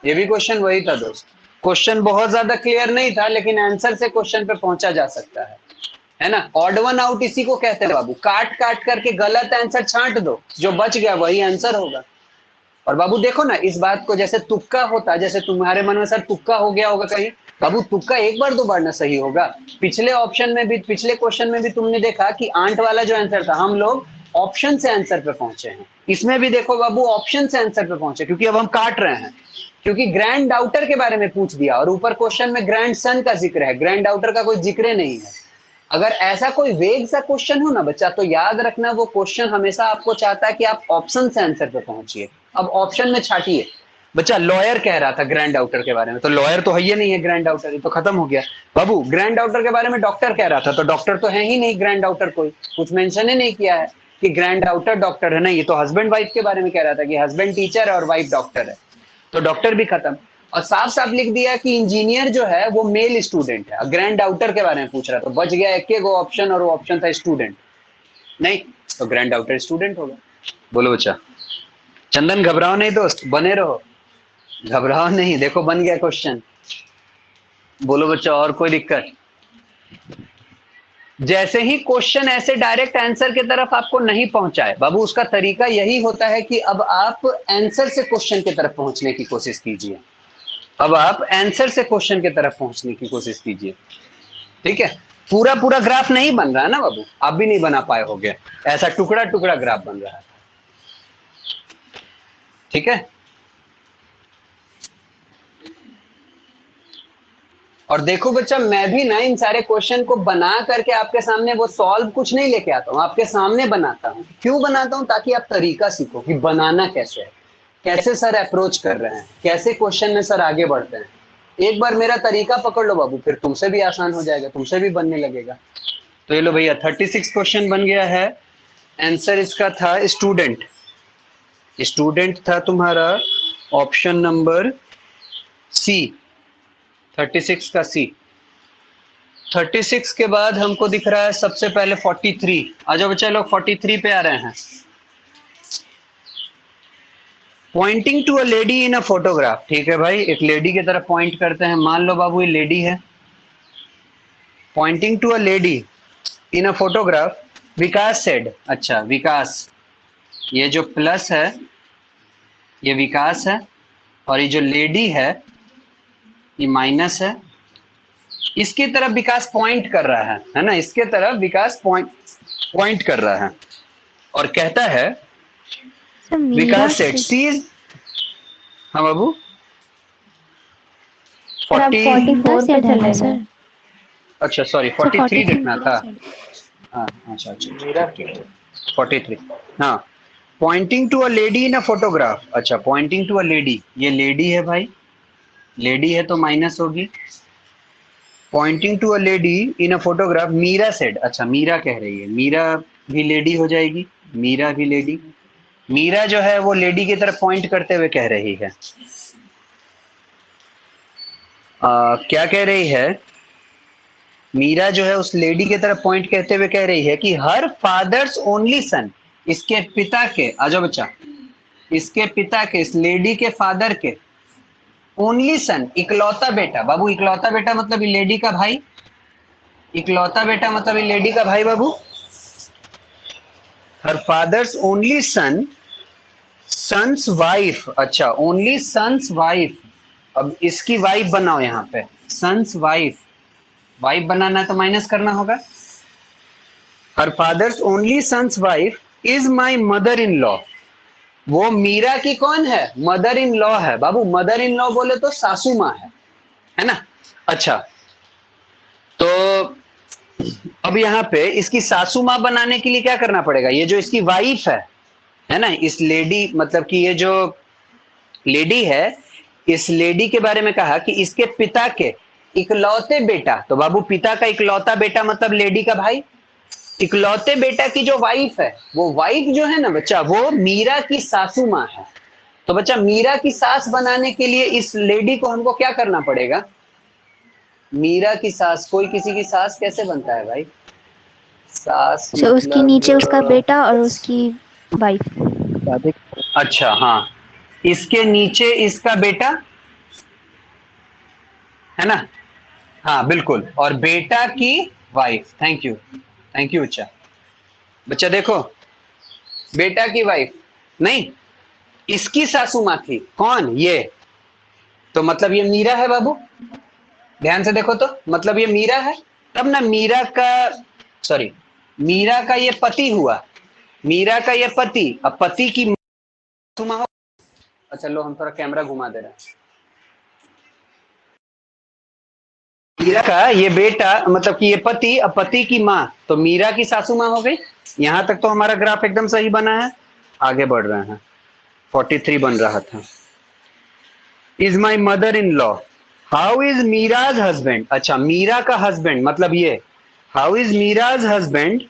ये भी क्वेश्चन वही था दोस्त, क्वेश्चन बहुत ज्यादा क्लियर नहीं था, लेकिन आंसर से क्वेश्चन पे पहुंचा जा सकता है ना? ऑड वन आउट इसी को कहते हैं बाबू, काट काट करके गलत आंसर छांट दो, जो बच गया वही आंसर होगा। और बाबू देखो ना, इस बात को जैसे तुक्का होता, जैसे तुम्हारे मन में सर तुक्का हो गया होगा कहीं, बाबू तुक्का एक बार दो बार ना सही होगा। पिछले ऑप्शन में भी, पिछले क्वेश्चन में भी तुमने देखा कि आंट वाला जो आंसर था, हम लोग ऑप्शन से आंसर पे पहुंचे हैं। इसमें भी देखो बाबू ऑप्शन से आंसर पे पहुंचे, क्योंकि अब हम काट रहे हैं, क्योंकि ग्रैंड डाउटर के बारे में पूछ दिया और ऊपर क्वेश्चन में ग्रैंड सन का जिक्र है, ग्रैंड डाउटर का कोई जिक्र नहीं है। अगर ऐसा कोई वेग सा क्वेश्चन हो ना बच्चा, तो याद रखना वो क्वेश्चन हमेशा आपको चाहता है कि आप ऑप्शन से आंसर पे पहुंचिए। अब ऑप्शन में छाटिए बच्चा, लॉयर कह रहा था ग्रैंड डाउटर के बारे में, तो लॉयर तो है ही नहीं है, ग्रैंड डाउटर, ये तो खत्म हो गया। बाबू ग्रैंड डाउटर के बारे में डॉक्टर कह रहा था, तो डॉक्टर तो है ही नहीं ग्रैंड डाउटर, कोई कुछ मेंशन ही नहीं किया है कि ग्रैंड डाउटर डॉक्टर है। नहीं, ये तो हस्बैंड वाइफ के बारे में कह रहा था कि हस्बैंड टीचर है और वाइफ डॉक्टर है, तो डॉक्टर भी खत्म। और साफ साफ लिख दिया कि इंजीनियर जो है वो मेल स्टूडेंट है, ग्रैंड डाउटर के बारे में पूछ रहा, तो बच गया एक गो ऑप्शन, और वो ऑप्शन था स्टूडेंट। नहीं तो ग्रैंड डाउटर स्टूडेंट होगा। बोलो बच्चा। चंदन घबराओ नहीं दोस्त, बने रहो, घबराओ नहीं, देखो बन गया क्वेश्चन। बोलो बच्चा, और कोई दिक्कत? जैसे ही क्वेश्चन ऐसे डायरेक्ट आंसर की तरफ आपको नहीं पहुंचाए बाबू, उसका तरीका यही होता है कि अब आप आंसर से क्वेश्चन की तरफ पहुंचने की कोशिश कीजिए। अब आप आंसर से क्वेश्चन की तरफ पहुंचने की कोशिश कीजिए, ठीक है? पूरा पूरा ग्राफ नहीं बन रहा है ना बाबू, आप भी नहीं बना पाए होगे, ऐसा टुकड़ा टुकड़ा ग्राफ बन रहा है, ठीक है? और देखो बच्चा, मैं भी ना इन सारे क्वेश्चन को बना करके आपके सामने वो सॉल्व कुछ नहीं लेके आता हूं, आपके सामने बनाता हूं। क्यों बनाता हूं? ताकि आप तरीका सीखो कि बनाना कैसे है, कैसे सर अप्रोच कर रहे हैं, कैसे क्वेश्चन में सर आगे बढ़ते हैं। एक बार मेरा तरीका पकड़ लो बाबू, फिर तुमसे भी आसान हो जाएगा, तुमसे भी बनने लगेगा। तो ये लो भैया, 36 क्वेश्चन बन गया है। आंसर इसका था स्टूडेंट, स्टूडेंट था तुम्हारा ऑप्शन नंबर सी, 36 का सी। 36 के बाद हमको दिख रहा है सबसे पहले 43। आ जाओ बच्चे लोग, 43 पे आ रहे हैं। Pointing to a lady in a photograph, ठीक है भाई, एक लेडी की तरफ पॉइंट करते हैं, मान लो बाबू ये लेडी है। Pointing to a lady in a photograph, Vikas said, अच्छा विकास, ये जो प्लस है ये विकास है, और ये जो लेडी है ये माइनस है। इसकी तरफ विकास पॉइंट कर रहा है ना, इसके तरफ विकास पॉइंट कर रहा है और कहता है विकास सेट सीज। हाँ बाबू,
44 पे चले गए।
अच्छा सॉरी, 43 लिखना था। हाँ अच्छा अच्छा, 43, हाँ pointing to a lady in a photograph. अच्छा, पॉइंटिंग टू अ लेडी, ये लेडी है भाई, लेडी है तो माइनस होगी। Pointing to a lady in a photograph, Meera said. अच्छा, मीरा कह रही है, मीरा भी लेडी हो जाएगी, मीरा भी लेडी। मीरा जो है वो लेडी की तरफ पॉइंट करते हुए कह रही है, क्या कह रही है? मीरा जो है उस लेडी की तरफ पॉइंट कहते हुए कह रही है कि हर फादर्स ओनली सन, इसके पिता के, आजो बच्चा, इसके पिता के, इस लेडी के फादर के ओनली सन, इकलौता बेटा। बाबू इकलौता बेटा मतलब ये लेडी का भाई, इकलौता बेटा मतलब ये लेडी का भाई बाबू। Her father's only son, son's wife. अच्छा, ओनली सन्स वाइफ। अब इसकी वाइफ बनाओ यहाँ पे, सन्स वाइफ, वाइफ बनाना है तो माइनस करना होगा। Her father's only son's wife is my mother in law. वो मीरा की कौन है? मदर इन लॉ है बाबू। मदर इन लॉ बोले तो सासू माँ है ना। अच्छा, तो अब यहाँ पे इसकी सासू माँ बनाने के लिए क्या करना पड़ेगा? ये जो इसकी वाइफ है ना, इस लेडी, मतलब कि ये जो लेडी है, इस लेडी के बारे में कहा कि इसके पिता के इकलौते बेटा। तो बाबू पिता का इकलौता बेटा मतलब लेडी का भाई। इकलौते बेटा की जो वाइफ है, वो वाइफ जो है ना बच्चा, वो मीरा की सासू माँ है। तो बच्चा मीरा की सास बनाने के लिए इस लेडी को हमको क्या करना पड़ेगा? मीरा की सास, कोई किसी की सास कैसे बनता है भाई? सास
सो उसके
मतलब
नीचे उसका बेटा और उसकी वाइफ।
अच्छा हाँ, इसके नीचे इसका बेटा है ना, हाँ बिल्कुल, और बेटा की wife. Thank you, thank you बच्चा। बच्चा देखो, बेटा की वाइफ नहीं, इसकी सासू माँ थी कौन? ये, तो मतलब ये मीरा है बाबू। ध्यान से देखो तो, मतलब ये मीरा है, तब ना मीरा का, सॉरी, मीरा का ये पति हुआ, मीरा का ये पति, अब पति की सासू माँ हो। अच्छा लो, हम थोड़ा कैमरा घुमा दे रहे हैं। मीरा का ये बेटा, मतलब कि ये पति, अब पति की माँ, तो मीरा की सासू माँ हो गई। यहां तक तो हमारा ग्राफ एकदम सही बना है। आगे बढ़ रहे हैं, 43 बन रहा था। Is my mother in law. How is Meera's husband. अच्छा, मीरा का हस्बैंड मतलब ये, how is Meera's husband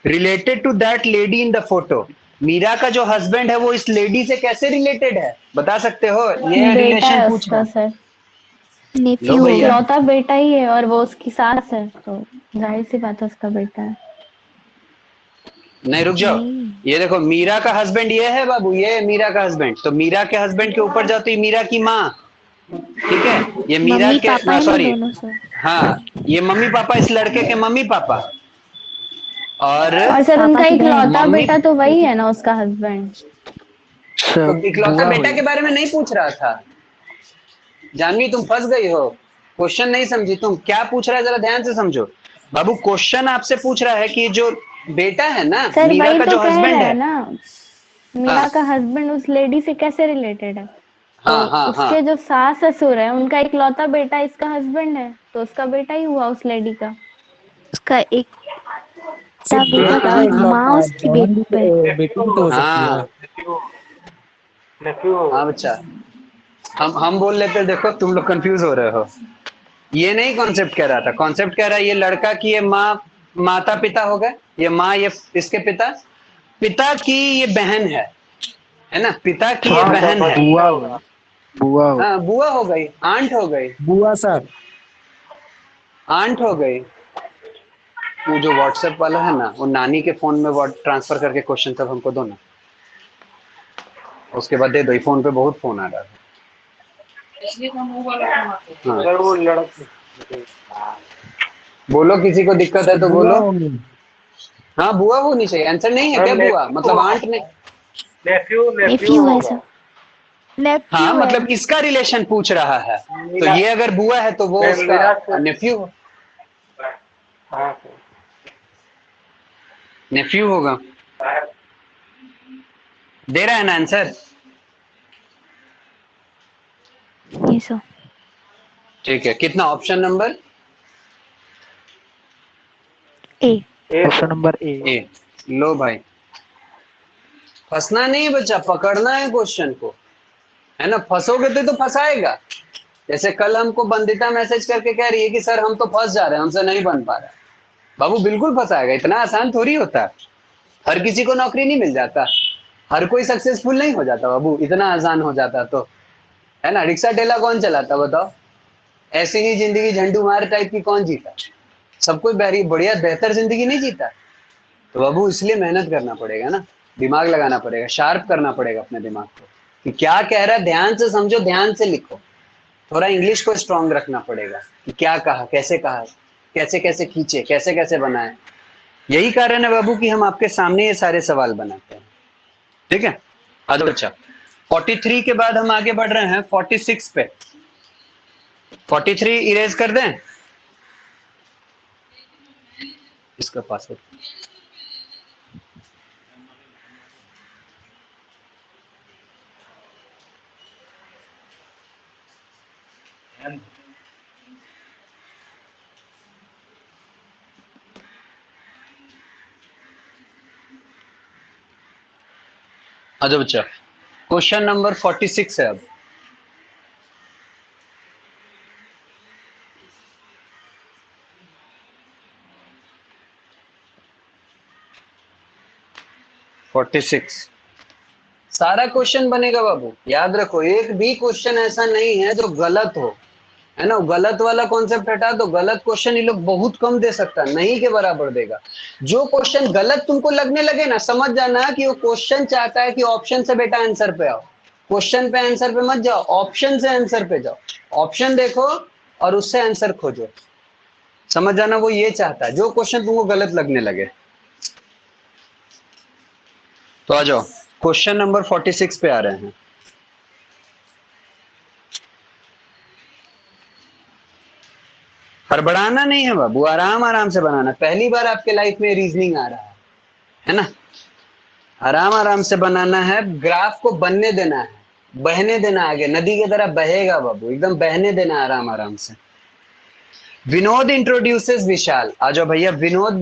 related to that lady in the photo. Meera का जो हस्बैंड है वो इस लेडी से कैसे रिलेटेड है, बता सकते हो? ये
बेटा
रिलेशन
है
पूछ रहा
उसका
है।
सर,
लो
नेफ्यू,
भैया,
इकलौता बेटा ही है और वो उसकी सास है, तो जाहिर सी बात है उसका बेटा है।
नहीं रुक जाओ, ये देखो मीरा का हस्बैंड ये है बाबू, ये है मीरा का हस्बैंड। तो मीरा के हस्बैंड के ऊपर जाओ तो ये मीरा की माँ, ठीक है, ये मीरा
मम्मी
के,
पापा है ना
सॉरी,
दोनों सर।
हाँ, ये मम्मी पापा, इस लड़के के मम्मी पापा। और
और सर उनका इकलौता
मम्मी,
बेटा तो वही है ना उसका हस्बैंड।
तो इकलौता
बुआ
बेटा
हुई।
के बारे में नहीं पूछ रहा था। जानवी तुम फंस गई हो, क्वेश्चन नहीं समझी तुम। क्या पूछ रहा है जरा ध्यान से समझो बाबू। क्वेश्चन आपसे पूछ रहा है कि जो बेटा है ना
सर
मीरा
वही
का
तो
जो
कह रहा
हस्बैंड
है
है,
ना, मीरा
हाँ
का हस्बैंड उस लेडी से कैसे रिलेटेड है। तो
हाँ हाँ हाँ,
उसके जो सास ससुर है उनका इकलौता बेटा इसका हस्बैंड है, तो उसका बेटा ही हुआ उस लेडी का। उसका एक बेटा
बेटा
की माँ
इकलौता है,
उसकी
बहन भी बेटी भी तो हो सकती है।
हाँ हाँ बच्चा, हम बोल लेते, देखो तुम लोग कंफ्यूज हो रहे हो। ये नहीं कॉन्सेप्ट कह रहा था, कॉन्सेप्ट कह रहा है ये लड़का की ये माँ, माता पिता हो गए, ये माँ, ये इसके पिता, पिता की ये बहन है ना, पिता की ये बहन है।
बुआ हुई, बुआ हुई।
हाँ बुआ हो गई, आंट हो गई,
बुआ सर।
आंट हो गई। वो जो व्हाट्सएप वाला है ना, वो नानी के फोन में ट्रांसफर करके क्वेश्चन सब हमको दो ना, उसके बाद दे दो। फोन पे बहुत फोन आ रहा है। हाँ
वो लड़की
बोलो, किसी को दिक्कत है तो
बुआ
बोलो।
होंगी।
हाँ बुआ होनी चाहिए, आंसर नहीं है क्या? बुआ मतलब आंट नहीं।
नेफ्यू है सर,
हाँ
नेफ्यू है।
मतलब इसका रिलेशन पूछ रहा है, तो ये अगर बुआ है तो वो उसका नेफ्यू, नेफ्यू होगा। दे रहा है ना आंसर?
ये सो
ठीक है, कितना? Option number
A.
Option number A.
A. लो भाई, फंसना नहीं बच्चा, पकड़ना है क्वेश्चन को, है ना। फंसोगे तो फंसाएगा। जैसे कल हमको बंदिता मैसेज करके कह रही है कि सर हम तो फंस जा रहे हैं, हमसे नहीं बन पा रहा है। बाबू बिल्कुल फंसाएगा, इतना आसान थोड़ी होता है। हर किसी को नौकरी नहीं मिल जाता, हर कोई सक्सेसफुल नहीं हो जाता बाबू, इतना आसान हो जाता तो, है ना। रिक्शा ठेला कौन चलाता बताओ? ऐसी ही जिंदगी झंडू मार टाइप की कौन जीता? सब कोई बढ़िया बेहतर जिंदगी नहीं जीता। तो बाबू इसलिए मेहनत करना पड़ेगा ना, दिमाग लगाना पड़ेगा, शार्प करना पड़ेगा अपने दिमाग को कि क्या कह रहा है, ध्यान से समझो, ध्यान से लिखो। थोड़ा इंग्लिश को स्ट्रांग रखना पड़ेगा कि क्या कहा, कैसे कैसे खींचे, कैसे कैसे बनाए। यही कारण है बाबू कि हम आपके सामने ये सारे सवाल बनाते हैं। ठीक है, आदो बच्चा 43 के बाद हम आगे बढ़ रहे हैं 46 पे। 43 इरेज कर दें इसका पासवर्ड। अच्छा बच्चा, क्वेश्चन नंबर 46 है अब। सारा क्वेश्चन बनेगा बाबू, याद रखो, एक भी क्वेश्चन ऐसा नहीं है जो गलत हो, है ना। गलत वाला कॉन्सेप्ट हटा दो, गलत क्वेश्चन ये लोग बहुत कम दे सकता है, नहीं के बराबर देगा। जो क्वेश्चन गलत तुमको लगने लगे ना, समझ जाना कि वो क्वेश्चन चाहता है कि ऑप्शन से बेटा आंसर पे आओ। क्वेश्चन पे आंसर पे मत जाओ, ऑप्शन से आंसर पे जाओ। ऑप्शन देखो और उससे आंसर खोजो। समझ जाना, वो ये चाहता है जो क्वेश्चन तुमको गलत लगने लगे। तो आ जाओ, क्वेश्चन नंबर 46 पे आ रहे हैं। हड़बड़ाना नहीं है बाबू, आराम आराम से बनाना। पहली बार आपके लाइफ में रीजनिंग आ रहा है ना। आराम आराम से बनाना है, ग्राफ को बनने देना है, बहने देना, आगे नदी की तरह बहेगा बाबू, एकदम बहने देना आराम आराम से। विनोद इंट्रोड्यूसेस विशाल। आ जाओ भैया, विनोद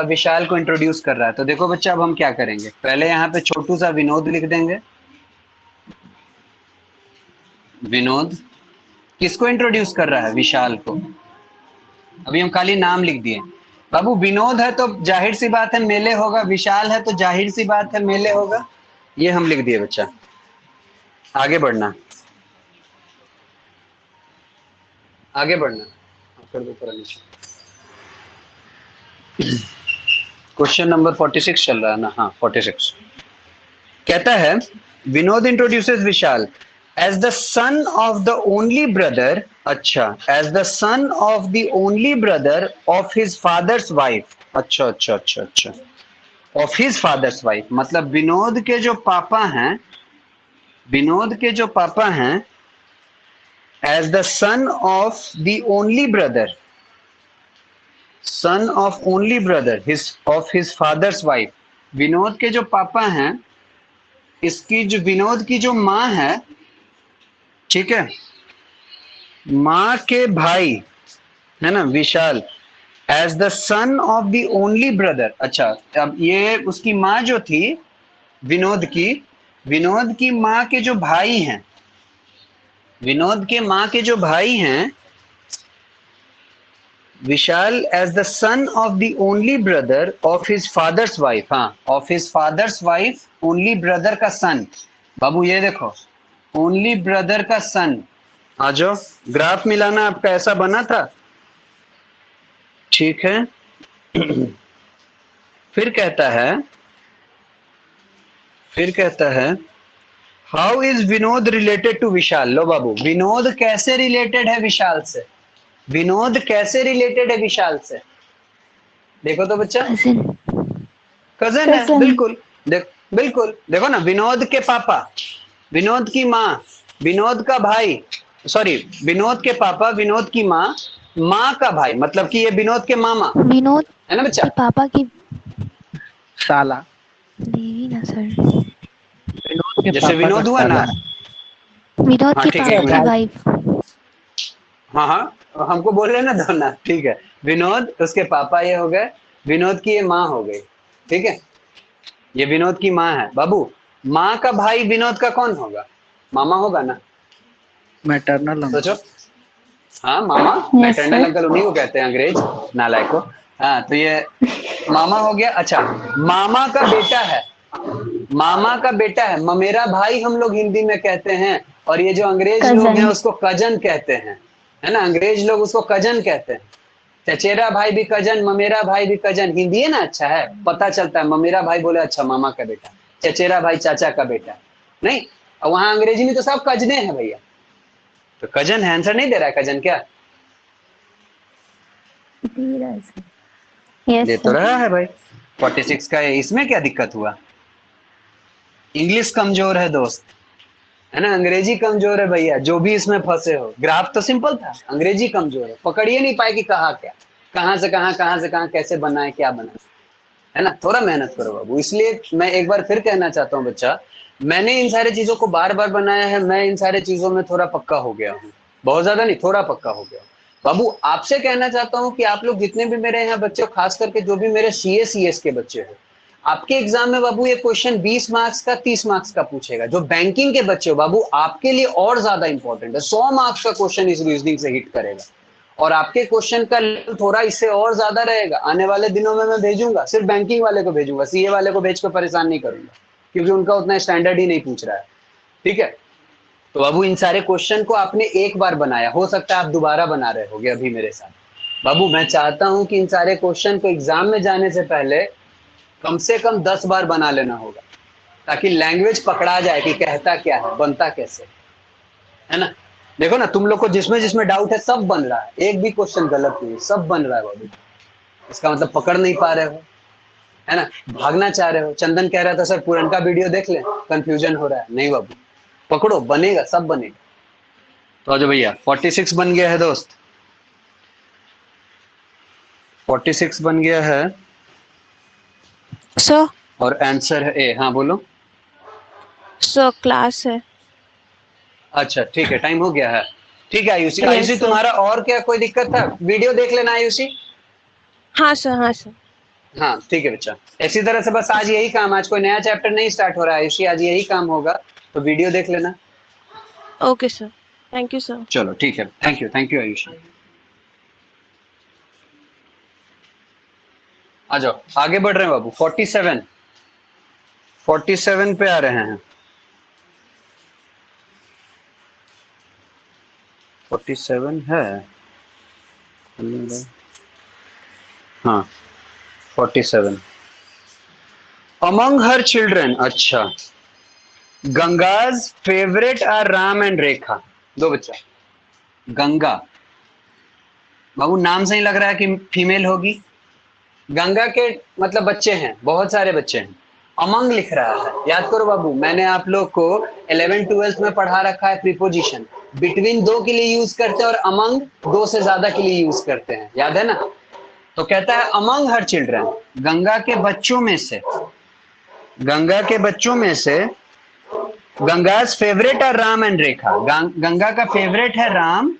विशाल को इंट्रोड्यूस कर रहा है। तो देखो बच्चा, अब हम क्या करेंगे, पहले यहाँ पे छोटू सा विनोद लिख देंगे। विनोद किसको इंट्रोड्यूस कर रहा है? विशाल को। अभी हम खाली नाम लिख दिए बाबू। विनोद है तो जाहिर सी बात है मेले होगा, विशाल है तो जाहिर सी बात है मेले होगा। ये हम लिख दिए बच्चा, आगे बढ़ना, आगे बढ़ना। कर दो परमिशन। क्वेश्चन नंबर 46 चल रहा है ना? हाँ 46 कहता है, Vinod introduces Vishal as the son of the only brother. अच्छा, as the son of the only brother of his father's wife. अच्छा अच्छा अच्छा अच्छा, ऑफ हिज फादर्स वाइफ मतलब विनोद के जो पापा हैं, विनोद के जो पापा हैं, as the son of the only brother, son of only brother his of his father's wife. Vinod के जो पापा हैं, इसकी जो विनोद की जो माँ है, ठीक है, माँ के भाई, है ना, Vishal, as the son of the only brother. अच्छा, अब ये उसकी माँ जो थी विनोद की माँ के जो भाई हैं, विनोद के माँ के जो भाई हैं, Vishal as the son of the only brother of his father's wife. हाँ, of his father's wife, only brother का सन। बाबू ये देखो, ओनली ब्रदर का सन। आ जाओ, ग्राफ मिलाना आपका ऐसा बना था, ठीक है। फिर कहता है how is Vinod related to Vishal. लो बाबू, विनोद कैसे रिलेटेड है विशाल से? विनोद कैसे रिलेटेड है विशाल से? देखो तो बच्चा, कजन है, बिल्कुल। बिल्कुल देखो ना, विनोद के पापा, विनोद की माँ, विनोद का भाई, सॉरी, विनोद के पापा, विनोद की माँ, माँ का भाई, मतलब कि ये विनोद के मामा,
विनोद
है ना बच्चा?
के पापा की
साला।
देवी ना सर,
विनोद के
जैसे
पापा
विनोद
का
हुआ ना,
साला।
विनोद
हाँ
के
ठीक है,
पापा की वाइफ।
हाँ हाँ, हमको बोल रहे हैं ना दोनों, ठीक है। विनोद उसके पापा ये हो गए, विनोद की ये माँ हो गई, ठीक है। ये विनोद की माँ है बाबू। माँ का भाई विनोद का कौन होगा? मामा होगा ना,
मैटरनल अंकल।
सोचो। हाँ मामा, मैटरनल अंकल उन्हीं को कहते हैं अंग्रेज नालायक को। हाँ तो ये मामा हो गया। अच्छा, मामा का बेटा है, मामा का बेटा है, ममेरा भाई हम लोग हिंदी में कहते हैं, और ये जो अंग्रेज लोग हैं
कजन।
उसको कजन कहते हैं, है ना, अंग्रेज लोग उसको कजन कहते हैं। चचेरा भाई भी कजन, ममेरा भाई भी कजन, हिंदी है ना, अच्छा है, पता चलता है। ममेरा भाई बोले अच्छा मामा का बेटा, चचेरा भाई चाचा का बेटा, नहीं। और वहां अंग्रेजी में तो सब कजने हैं भैया, तो कजन है, आंसर नहीं दे रहा है कजन क्या?
यस
दे तो
सर।
रहा है भाई। 46 का है, इसमें क्या दिक्कत हुआ? इंग्लिश कमजोर है दोस्त, है ना, अंग्रेजी कमजोर है भैया, जो भी इसमें फंसे हो। ग्राफ तो सिंपल था, अंग्रेजी कमजोर है, पकड़िए नहीं पाए कि कहा क्या, कहां से कहां, कहां से कहां, कैसे बनाए, क्या बनाए, है ना। थोड़ा मेहनत करो बाबू। इसलिए मैं एक बार फिर कहना चाहता हूँ बच्चा, मैंने इन सारी चीजों को बार बार बनाया है, मैं इन सारी चीजों में थोड़ा पक्का हो गया हूँ, बहुत ज्यादा नहीं, थोड़ा पक्का हो गया हूँ। बाबू आपसे कहना चाहता हूँ कि आप लोग जितने भी मेरे यहाँ बच्चे, खास करके जो भी मेरे सीएस के बच्चे हैं, आपके एग्जाम में बाबू ये क्वेश्चन 20 मार्क्स का, 30 मार्क्स का पूछेगा। जो बैंकिंग के बच्चे हो बाबू, आपके लिए और ज्यादा इंपॉर्टेंट है, 100 मार्क्स का क्वेश्चन इस रीजनिंग से हिट करेगा, और आपके क्वेश्चन का लेवल थोड़ा इससे और ज्यादा रहेगा। आने वाले दिनों में मैं भेजूंगा, सिर्फ बैंकिंग वाले को भेजूंगा, सीए वाले को भेज कर परेशान नहीं करूंगा, क्योंकि उनका उतना स्टैंडर्ड ही नहीं पूछ रहा है, ठीक है। तो बाबू इन सारे क्वेश्चन को आपने एक बार बनाया, हो सकता है आप दोबारा बना रहे होगे अभी मेरे साथ। बाबू मैं चाहता हूं कि इन सारे क्वेश्चन को एग्जाम में जाने से पहले कम से कम 10 बार बना लेना होगा, ताकि लैंग्वेज पकड़ा जाए कि कहता क्या है, बनता कैसे, है ना। देखो ना, तुम लोग को जिसमें जिसमें डाउट है सब बन रहा है, एक भी क्वेश्चन गलत नहीं है, सब बन रहा है बाबू। इसका मतलब पकड़ नहीं पा रहे हो, है ना, भागना चाह रहे हो। चंदन कह रहा था सर पुरनका वीडियो देख ले, कंफ्यूजन हो रहा है। नहीं बाबू, पकड़ो, बनेगा, सब बनेगा। तो आज भैया 46 बन गया है दोस्त, 46 बन गया है,
सर
और आंसर है ए। हाँ बोलो।
सर क्लास है।
अच्छा ठीक है, टाइम हो गया है, ठीक है। Ayushi,
Yes,
Ayushi
sir.
तुम्हारा और क्या कोई दिक्कत था? वीडियो देख लेना आयुषी।
हाँ सर, हाँ सर।
हाँ ठीक है बच्चा, इसी तरह से बस आज यही काम, आज कोई नया चैप्टर नहीं स्टार्ट हो रहा है आयुषी, आज यही काम होगा, तो वीडियो देख लेना।
Okay sir, thank you sir.
चलो ठीक है, थैंक यू आयुषी। आ जाओ, आगे बढ़ रहे हैं बाबू। 47 पे आ रहे हैं। 47 है, हाँ 47। अमंग हर चिल्ड्रन, अच्छा, गंगाज फेवरेट आर राम एंड रेखा। दो बच्चा, गंगा, बाबू नाम से ही लग रहा है कि फीमेल होगी। गंगा के मतलब बच्चे हैं, बहुत सारे बच्चे हैं। अमंग लिख रहा है, याद करो बाबू, मैंने आप लोग को 11th-12th में पढ़ा रखा है, प्रीपोजिशन बिटवीन दो के लिए यूज करते हैं और अमंग दो से ज्यादा के लिए यूज करते हैं, याद है ना। तो कहता है अमंग हर चिल्ड्रन, गंगा के बच्चों में से, गंगा के बच्चों में से, गंगाज फेवरेट है राम एंड रेखा। गंगा का फेवरेट है राम,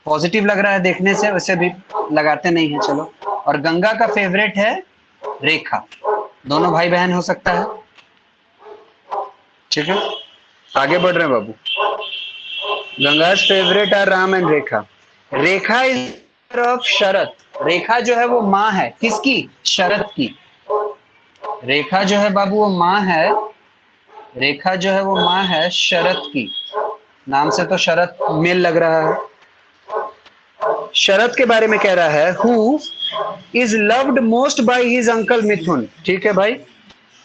पॉजिटिव लग रहा है देखने से, वैसे भी लगाते नहीं है, चलो। और गंगा का फेवरेट है रेखा, दोनों भाई बहन हो सकता है, ठीक है। आगे बढ़ रहे हैं बाबू। गंगाज फेवरेट है Ram and Rekha. Rekha is of Sharat, Rekha जो है वो माँ है, किसकी? शरत की। रेखा जो है बाबू वो माँ है, रेखा जो है वो माँ है शरत की। नाम से तो शरत मेल लग रहा है। शरत के बारे में कह रहा है, who is loved most by his uncle Mithun, ठीक है भाई।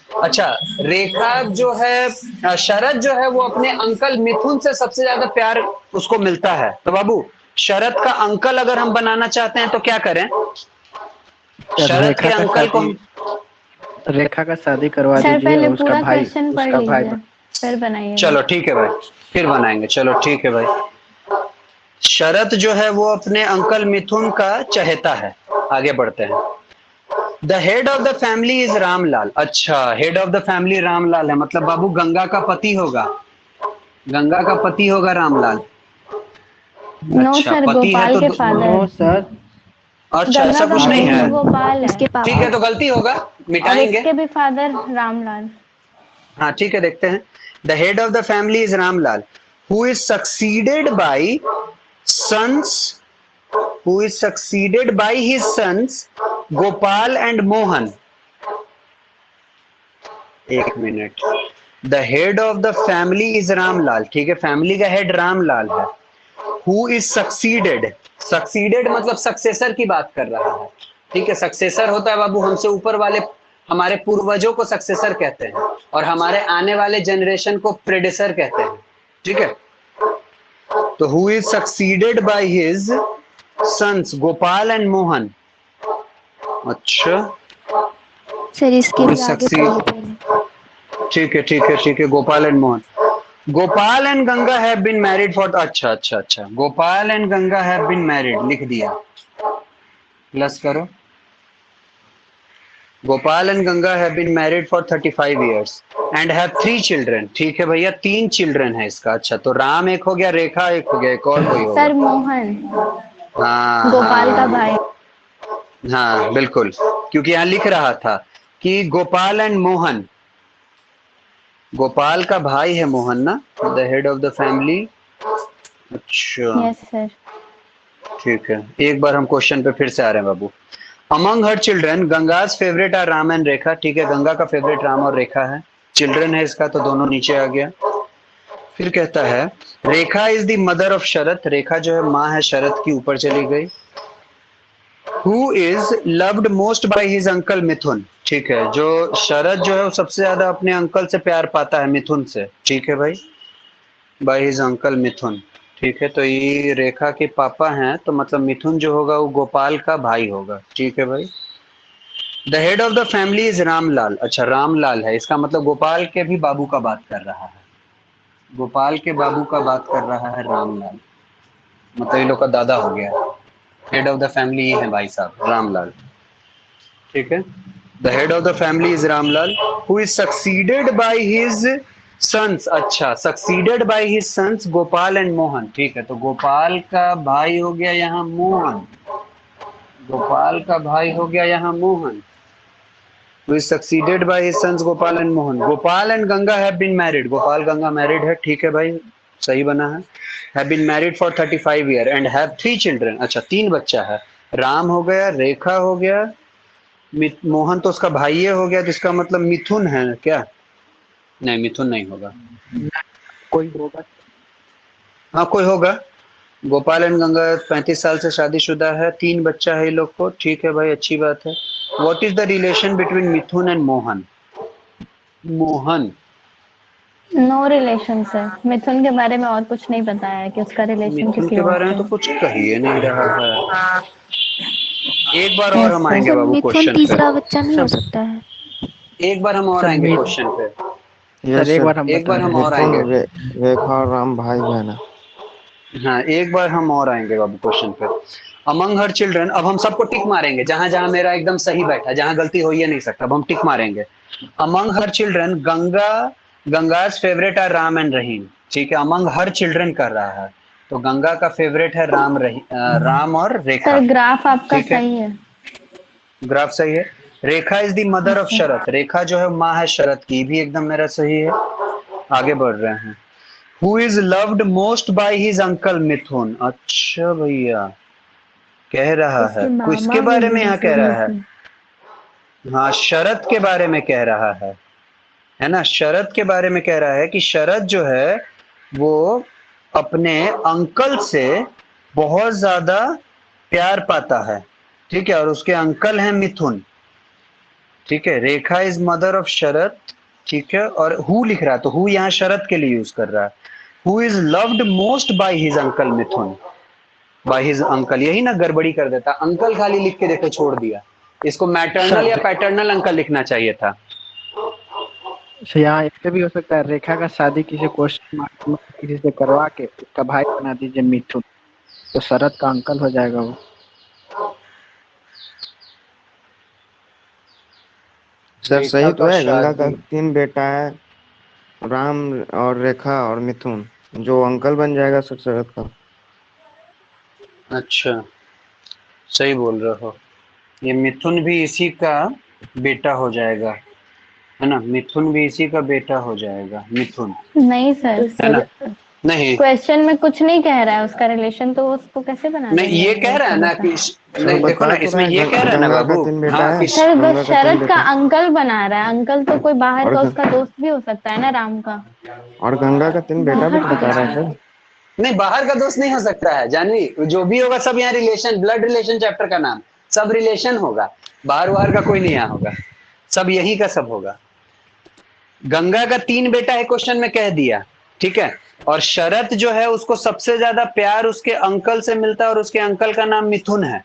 अच्छा, रेखा जो है, शरत जो है वो अपने अंकल मिथुन से सबसे ज्यादा प्यार उसको मिलता है। तो बाबू शरत का अंकल अगर हम बनाना चाहते हैं तो क्या करें? शरत के अंकल को,
रेखा का शादी करवा
सर
दीजिए
पहले
और उसका
पूरा
भाई,
क्वेश्चन पढ़
उसका भाई
लीजिए, फिर बनाइए।
चलो ठीक है भाई, फिर बनाएंगे, चलो ठीक है भाई। शरत जो है वो अपने अंकल मिथुन का चहेता है। आगे बढ़ते हैं। The head of the family is Ramlal, अच्छा, head of the family Ramlal है, मतलब बाबू गंगा का पति होगा, गंगा का पति होगा रामलाल।
नो
अच्छा,
सर,
पति है
गोपाल
तो
के फादर।
नो सर,
अच्छा,
गंगा
ऐसा
का
कुछ नहीं
पति
है,
गोपाल है,
इसके
ठीक है, तो गलती होगा,
और
मिटाएंगे।
इसके भी फादर रामलाल।
हाँ ठीक है, देखते हैं। The head of the family is Ramlal, who is succeeded by sons, who is succeeded by his sons Gopal and Mohan. एक minute. The head of the family is Ramlal, ठीक है, फैमिली का हेड रामलाल है। हु इज सक्सीडेड, सक्सीडेड मतलब successor की बात कर रहा है, ठीक है। सक्सेसर होता है बाबू हमसे ऊपर वाले, हमारे पूर्वजों को सक्सेसर कहते हैं, और हमारे आने वाले जनरेशन को प्रेडेसर कहते हैं, ठीक है। तो who is succeeded by his sons Gopal and Mohan. अच्छा,
सर इसके
हु
भी
इज
आगे
सक्सीड,
पढ़ो पहले।
ठीक है ठीक है ठीक है, Gopal and Mohan. Gopal and Ganga have been married for, अच्छा अच्छा अच्छा, Gopal and Ganga have been married, लिख दिया, प्लस करो। Gopal and Ganga have been married for 35 years and have 3 children, ठीक है भैया, 3 चिल्ड्रन है इसका। अच्छा, तो राम एक हो गया, रेखा एक हो गया, एक और कोई होगा?
सर मोहन,
हाँ
गोपाल का
हाँ
भाई।
हाँ बिल्कुल, क्योंकि यहाँ लिख रहा था कि गोपाल एंड मोहन, गोपाल का भाई है मोहन ना, the head of the family. अच्छा
यस सर।
ठीक है, एक बार हम क्वेश्चन पे फिर से आ रहे हैं बाबू। Among her children Ganga's favourite are Ram and Rekha, ठीक है, गंगा का फेवरेट राम और रेखा है। चिल्ड्रन है इसका, तो दोनों नीचे आ गया। फिर कहता है Rekha is the mother of Sharat, Rekha जो है माँ है शरत की, ऊपर चली गई। Who is loved most by his uncle Mithun, ठीक है, जो शरद जो है वो सबसे ज्यादा अपने अंकल से प्यार पाता है, मिथुन से, ठीक है भाई, बाय हिज अंकल मिथुन, ठीक है। तो ये रेखा के पापा हैं, तो मतलब मिथुन जो होगा वो गोपाल का भाई होगा, ठीक है भाई। The head of the family is Ramlal, अच्छा रामलाल है, इसका मतलब गोपाल के भी बाबू का बात कर रहा है, गोपाल के बाबू का बात कर रहा है रामलाल, मतलब ये लोग का दादा हो गया। हेड ऑफ द फैमिली ये है भाई साहब, रामलाल, ठीक है। The head of the family is Ramlal, who is succeeded by his sons, अच्छा succeeded by his sons Gopal and Mohan, ठीक है। तो गोपाल का भाई हो गया यहाँ मोहन, गोपाल का भाई हो गया यहाँ Mohan, who is succeeded by his sons Gopal and Mohan. Gopal and Ganga have been married. Gopal Ganga married है, ठीक है भाई, सही बना है। Have been married for 35 years and have 3 children. अच्छा 3 बच्चा है, राम हो गया, रेखा हो गया, मोहन तो उसका भाई हो गया, जिसका मतलब मिथुन है क्या? नहीं मिथुन नहीं होगा,
कोई होगा।
हाँ कोई होगा। गोपाल एंड गंगा 35 साल से शादीशुदा है, 3 बच्चा है ये लोग को, ठीक है भाई, अच्छी बात है। What is the relation between Mithun and Mohan? Mohan,
no relation sir, Mithun के बारे में और कुछ नहीं बताया है कि उसका रिलेशन
मिथुन
किसी
के
और
बारे में
से
तो
है।
कुछ कहिए नहीं रहा है। एक बार और
यस
हम
सर।
आएंगे
सर
बाबू
मिथुन
क्वेश्चन पे,
तीसरा बच्चा नहीं हो सकता है?
एक बार हम और
सर
आएंगे
मी
क्वेश्चन पे,
सर
यस
एक
सर।
बार हम
एक
बता
बार
रहे
हम
हैं।
और आएंगे।
मिथुन रेखा और राम भाई बहन है।
हाँ एक बार हम और आएंगे बाबू क्वेश्चन पे। अमंग हर चिल्ड्रन, अब हम सबको टिक मारेंगे, जहां जहां मेरा एकदम सही बैठा, जहां गलती हो ही नहीं सकता, अब हम टिक मारेंगे। Among her children Ganga, Ganga's favourite are Ram and Rahim, ठीक है, अमंग हर चिल्ड्रन कर रहा है, तो गंगा का फेवरेट है राम, राम और रेखा,
सर ग्राफ आपका
ठीक है,
सही है।
ग्राफ सही है। Rekha is the mother
yes
of
sir.
Sharat, Rekha जो है माँ है शरत की, भी एकदम मेरा सही है। आगे बढ़ रहे हैं। Who is loved most by his uncle Mithun, अच्छा भैया कह रहा है,
इसके
किसके
मामा
बारे में
होंगे
यहाँ कह
सर
रहा है?
मिथुन।
हाँ शरत के बारे में कह रहा है ना, शरत के बारे में कह रहा है कि शरत जो है वो अपने अंकल से बहुत ज्यादा प्यार पाता है, ठीक है, और उसके अंकल हैं मिथुन, ठीक है। रेखा इज मदर ऑफ शरत, ठीक है, और हु लिख रहा है, तो हु यहाँ शरत के लिए यूज कर रहा है। Who is loved most by his uncle Mithun, bye his uncle, यही ना गड़बड़ी कर देता, अंकल खाली लिख के देखो छोड़ दिया, इसको मैटरनल
सर
या पैटर्नल अंकल लिखना चाहिए था।
सर यहाँ इससे भी हो सकता है, रेखा का शादी किसी क्वेश्चन मार्क में किसी से करवा के उसका भाई बना दीजिए मिथुन, तो शरद का अंकल हो जाएगा वो।
सर
रेखा
सही तो
का
है, गंगा का
शादी,
3 बेटा है, राम और रेखा और मिथुन, जो अंकल बन जाएगा सर शरद का।
अच्छा सही बोल रहे हो, ये मिथुन भी इसी का बेटा हो जाएगा, है ना, मिथुन भी इसी का बेटा हो जाएगा, मिथुन,
नहीं सर,
है ना? नहीं
क्वेश्चन में कुछ नहीं कह रहा है उसका रिलेशन, तो उसको कैसे बना
नहीं,
देंगे
ये कह रहा
उसका
है ना
बेटा?
कि
सर
नहीं देखो
बता
ना,
तो
इसमें
रहा है
ये कह रहा है ना
गंगा का
बाबू।
3 बेटा
हाँ
है।
किस
सर
गंगा
बस
का 3
शरद का
बेटा
अंकल बना रहा है, अंकल तो कोई बाहर
और
का उसका दोस्त भी हो सकता है ना, राम का।
और गंगा का 3 बेटा भी
बाहर
तो
का
बता रहा है
दोस्त।
सर।
नहीं, बाहर का दोस्त नहीं हो सकता है जानवी, जो भी होगा सब यहाँ रिलेशन, ब्लड रिलेशन चैप्टर का नाम, सब रिलेशन होगा, बाहर बाहर का कोई नहीं यहाँ होगा, सब यही का सब होगा। गंगा का 3 बेटा है क्वेश्चन में कह दिया, ठीक है। और शरत जो है उसको सबसे ज्यादा प्यार उसके अंकल से मिलता है और उसके अंकल का नाम मिथुन है,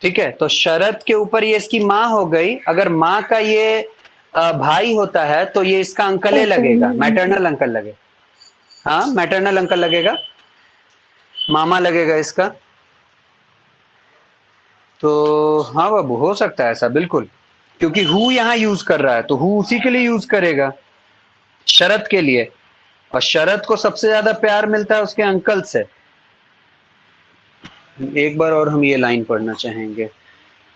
ठीक है। तो शरत के ऊपर ये इसकी माँ हो गई, अगर माँ का ये भाई होता है तो ये इसका अंकल ही लगेगा, मैटरनल अंकल लगेगा। हाँ मैटरनल अंकल लगेगा, मामा लगेगा इसका। तो हाँ बाबू, हो सकता है ऐसा बिल्कुल, क्योंकि हु यहाँ यूज कर रहा है तो हु उसी के लिए यूज करेगा, शरत के लिए। और शरत को सबसे ज्यादा प्यार मिलता है उसके अंकल से। एक बार और हम ये लाइन पढ़ना चाहेंगे,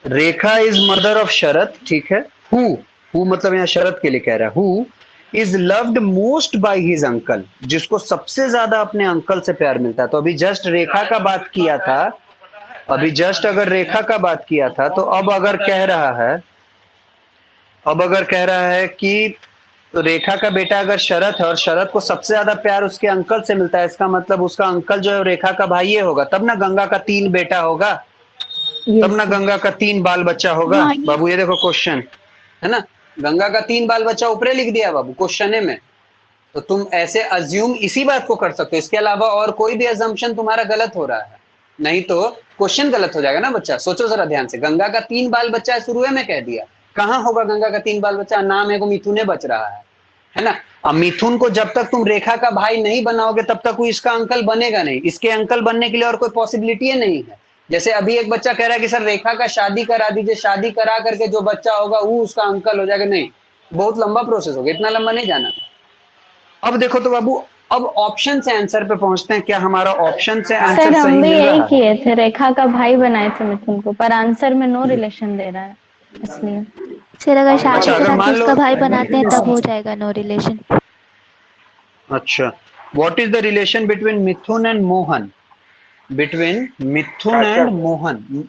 रेखा इज मदर ऑफ शरत, ठीक है। हु, हु मतलब यहाँ शरत के लिए कह रहा है, who is loved most by his uncle, जिसको सबसे ज्यादा अपने अंकल से प्यार मिलता है। तो अभी जस्ट रेखा का बात किया था, अभी जस्ट अगर रेखा का बात किया था, तो अब अगर कह रहा है, अब अगर कह रहा है कि तो रेखा का बेटा अगर शरत है और शरत को सबसे ज्यादा प्यार उसके अंकल से मिलता है, इसका मतलब उसका अंकल जो है रेखा का भाई ये होगा, तब ना गंगा का 3 बेटा होगा, तब ना गंगा का 3 बाल बच्चा होगा।
हाँ
बाबू ये देखो क्वेश्चन, है ना, गंगा का 3 बाल बच्चा ऊपरे लिख दिया बाबू क्वेश्चन में। तो तुम ऐसे अज्यूम इसी बात को कर सकते हो, इसके अलावा और कोई भी अजम्पशन तुम्हारा गलत हो रहा है, नहीं तो क्वेश्चन गलत हो जाएगा ना बच्चा। सोचो जरा ध्यान से, गंगा का 3 बाल बच्चा है, शुरू में कह दिया, कहाँ होगा गंगा का 3 बाल बच्चा, नाम है वो मिथुने बच रहा है ना। अब मिथुन को जब तक तुम रेखा का भाई नहीं बनाओगे तब तक वो इसका अंकल बनेगा नहीं, इसके अंकल बनने के लिए और कोई पॉसिबिलिटी नहीं है। जैसे अभी एक बच्चा कह रहा है कि सर रेखा का शादी करा दीजिए, शादी करा करके जो बच्चा होगा वो उसका अंकल हो जाएगा, नहीं, बहुत लंबा प्रोसेस होगा, इतना लंबा नहीं जाना। अब देखो तो बाबू, अब ऑप्शन से आंसर पे पहुंचते हैं, क्या हमारा ऑप्शन से आंसर
सर हम
सही
भी
मिल
यही
रहा है?
किए थे, रेखा का भाई बनाए थे मिथुन को, पर आंसर में नो रिलेशन दे रहा है इसलिए।
फिर अगर
अच्छा
शादी
अगर
करा के
मान लो,
उसका भाई बनाते हैं तब हो जाएगा नो रिलेशन।
अच्छा what is the relation between Mithun and Mohan, between Mithun and Mohan,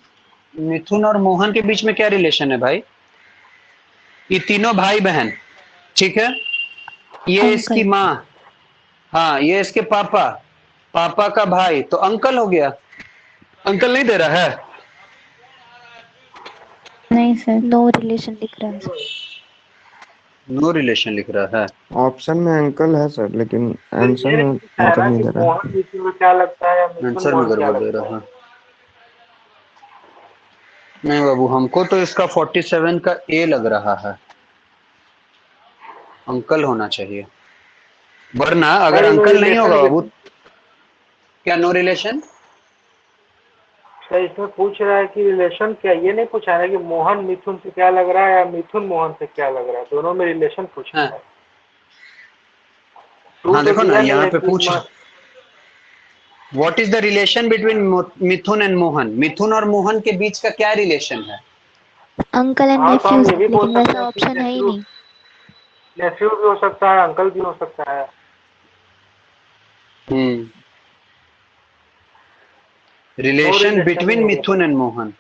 Mithun और मोहन के बीच में क्या रिलेशन है भाई? ये तीनों भाई बहन, ठीक है, ये इसकी
अंकल।
माँ, हाँ ये इसके पापा, पापा का भाई, तो अंकल हो गया। अंकल नहीं दे रहा है?
नहीं सर।
नो रिलेशन लिख रहा है।
नो रिलेशन लिख रहा है।
ऑप्शन में अंकल है सर, लेकिन आंसर में अंकल नहीं दे रहा है।
मिथुन में क्या लगता है, मिथुन
आंसर में
मोहन क्या
गड़बड़ दे
लगता
रहा
है?
है। नहीं बाबू, हमको तो इसका 47 का ए लग रहा है, अंकल होना चाहिए, वरना अगर
सर
अंकल नहीं होगा बाबू,
रिलेशन,
क्या नो रिलेशन?
सर इसमें पूछ रहा है कि रिलेशन क्या, ये नहीं पूछा है कि मोहन मिथुन से क्या लग रहा है या मिथुन मोहन से क्या लग रहा है, दोनों में रिलेशन पूछ रहा
हाँ,
है। टू
हाँ
तो
देखो ना
दिया नहीं
यहाँ
है
पे
कि
पूछ, what is the relation between Mithun and Mohan, Mithun और मोहन के बीच का क्या रिलेशन है?
अंकल एंड
हाँ तो
नेफ्यू
हम ये
सर,
भी बोल
लेकिन
सकते
वैसा
हैं कि
ऑप्शन है ही नहीं।
नेफ्यू भी हो सकता है, अंकल भी हो सकता है।
हम्म,
नो
रिलेशन
रिलेशन ही
बिटवीन
होगा।
मिथुन एंड मोहन,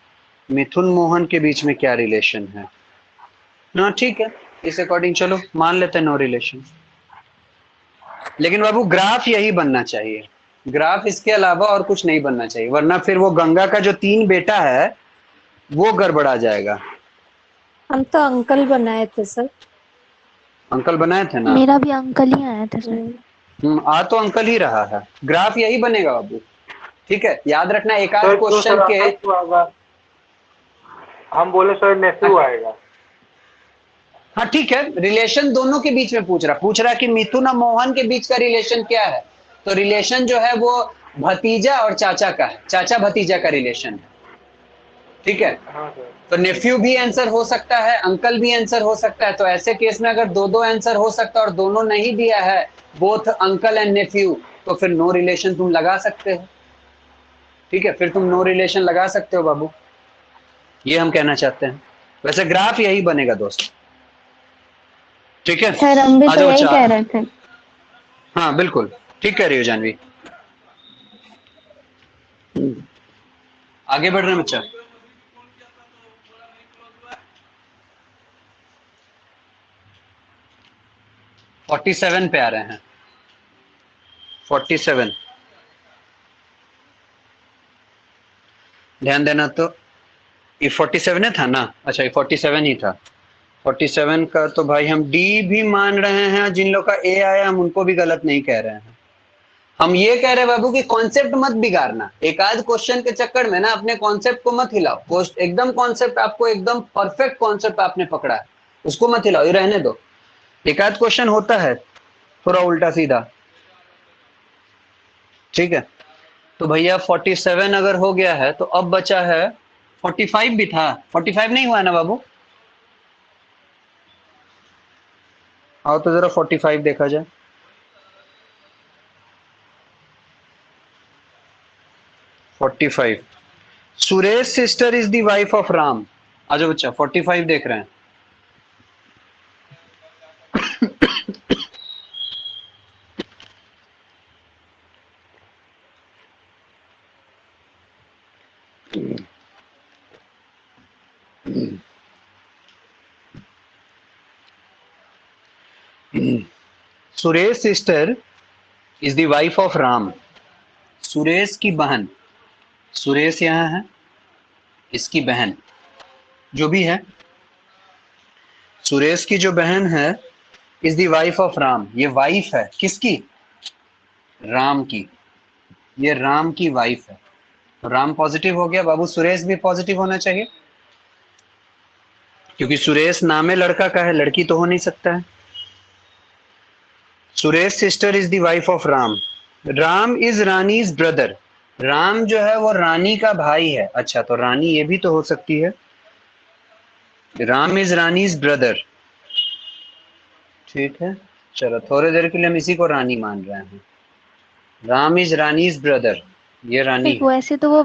मिथुन मोहन के बीच में क्या रिलेशन है ना, ठीक है, इस अकॉर्डिंग चलो मान लेते हैं नो रिलेशन। लेकिन बाबू ग्राफ यही बनना चाहिए, ग्राफ इसके अलावा और कुछ नहीं बनना चाहिए, वरना फिर वो गंगा का जो 3 बेटा है वो गड़बड़ा जाएगा।
हम तो अंकल बनाए थे सर।
अंकल बनाए थे ना?
मेरा भी अंकल ही आया था सर।
आ तो अंकल ही रहा है, ग्राफ यही बनेगा बाबू, ठीक है, याद रखना एक आध
सर क्यों
क्वेश्चन
सर
के।
अंकल क्यों आएगा? हम बोले सर नेफ्यू आएगा।
हाँ ठीक है, रिलेशन दोनों के बीच में पूछ रहा कि मिथुन और मोहन के बीच का रिलेशन क्या है, तो रिलेशन जो है वो भतीजा और चाचा का है, चाचा भतीजा का रिलेशन है, ठीक है।
हाँ सर।
तो नेफ्यू भी आंसर हो सकता है, अंकल भी आंसर हो सकता है, तो ऐसे केस में अगर दो दो आंसर हो सकता है और दोनों नहीं दिया है, बोथ अंकल एंड नेफ्यू, तो फिर नो रिलेशन तुम लगा सकते हो, ठीक है, फिर तुम नो रिलेशन लगा सकते हो बाबू, ये हम कहना चाहते हैं। वैसे ग्राफ यही बनेगा दोस्त। ठीक है,
सर हम भी
आ
तो
जाओ
यही
बच्चा।
कह रहे थे।
हाँ बिल्कुल ठीक कह रही हो जानवी। आगे बढ़ रहे हैं बच्चा। फोर्टी सेवन पे आ रहे हैं। 47 ध्यान देना। तो ये 47 है था ना? अच्छा ये 47 ही था। 47 का तो भाई हम डी भी मान रहे हैं, जिन लोग का ए आया हम उनको भी गलत नहीं कह रहे हैं। हम ये कह रहे हैं बाबू कि कॉन्सेप्ट मत बिगाड़ना, एक आध क्वेश्चन के चक्कर में ना अपने कॉन्सेप्ट को मत हिलाओ। एकदम कॉन्सेप्ट आपको एकदम परफेक्ट कॉन्सेप्ट आपने पकड़ा है, उसको मत हिलाओ, ये रहने दो। एक आध क्वेश्चन होता है थोड़ा उल्टा सीधा, ठीक है। तो भैया 47 अगर हो गया है तो अब बचा है 45 भी था। 45 नहीं हुआ ना बाबू? आओ तो जरा 45 देखा जाए। Suresh sister is the wife of Ram. आ जाओ बच्चा 45 देख रहे हैं। Suresh sister is the wife of Ram. Suresh की बहन, सुरेश यहाँ है, इसकी बहन जो भी है, सुरेश की जो बहन है is the wife of Ram. ये वाइफ है किसकी? राम की। ये राम की वाइफ है। तो राम पॉजिटिव हो गया बाबू, सुरेश भी पॉजिटिव होना चाहिए, क्योंकि सुरेश नाम है लड़का का है, लड़की तो हो नहीं सकता है। Suresh sister is the wife of Ram. Ram is Rani's brother. Ram जो है वो रानी का भाई है। अच्छा तो रानी ये भी तो हो सकती है। राम इज रानीज ब्रदर, ठीक है। चलो थोड़ी देर के लिए हम इसी को रानी मान रहे हैं। राम इज रानीज ब्रदर, ये रानी
सर
है।
वैसे तो वो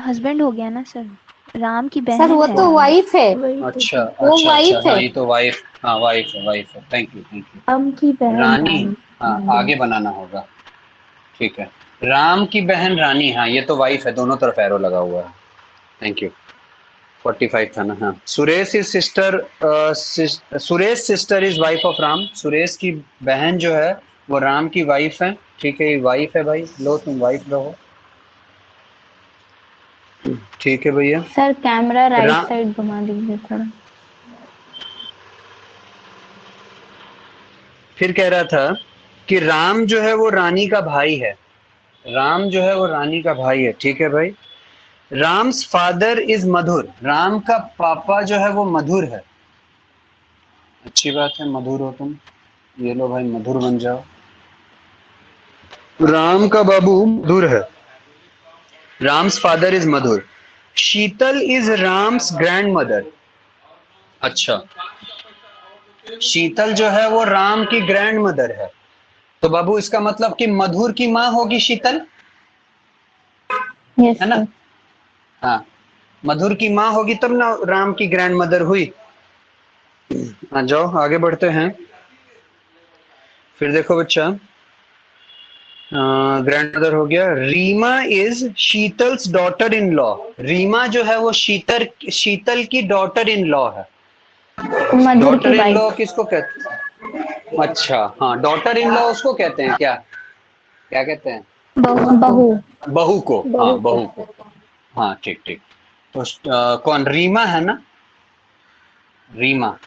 हस्बैंड हो गया ना सर, राम की बहन
सर वो
है।
तो वाइफ है,
अच्छा
वो
अच्छा
वाइफ
अच्छा, हाँ
है।
ये तो वाइफ, हाँ वाइफ है, वाइफ है। Thank you thank you.
Ram की बहन
रानी,
रानी।
हाँ आगे बनाना होगा, ठीक है। राम की बहन रानी, हाँ ये तो वाइफ है, दोनों तरफ एरो लगा हुआ है। Thank you. 45 था ना? हाँ। Suresh is sister, Suresh sister is wife of Ram. Suresh की बहन जो है वो राम की वाइफ है, ठीक है। ये वाइफ है भाई, लो तुम वाइफ रहो, ठीक है भैया।
सर कैमरा राइट
रा-
साइड घुमा दीजिए थोड़ा।
फिर कह रहा था कि राम जो है वो रानी का भाई है। राम जो है वो रानी का भाई है, ठीक है भाई। राम्स फादर इज मधुर। राम का पापा जो है वो मधुर है। अच्छी बात है, मधुर हो तुम, ये लो भाई मधुर बन जाओ। राम का बाबू मधुर है। Ram's father is Madhur. Sheetal is Ram's grand mother. अच्छा, शीतल जो है वो राम की ग्रैंड मदर है। तो बाबू इसका मतलब कि मधुर की माँ होगी शीतल,
यस
है ना?
सर।
हाँ, मधुर की माँ होगी तब ना राम की ग्रैंड मदर हुई। आ जाओ आगे बढ़ते हैं। फिर देखो बच्चा, ग्रैंड मदर हो गया। Reema is Sheetal's daughter in law. Reema जो है वो शीतल की डॉटर इन लॉ है।
मधुर
डॉटर
की
इन लॉ
वाइफ।
किसको कहते हैं? अच्छा हाँ, डॉटर इन लॉ उसको कहते हैं क्या? क्या कहते हैं?
बहू को।
बहू।
बहू को, हाँ
बहू को।
बहू को। हाँ ठीक ठीक। तो कौन? रीमा है ना? रीमा,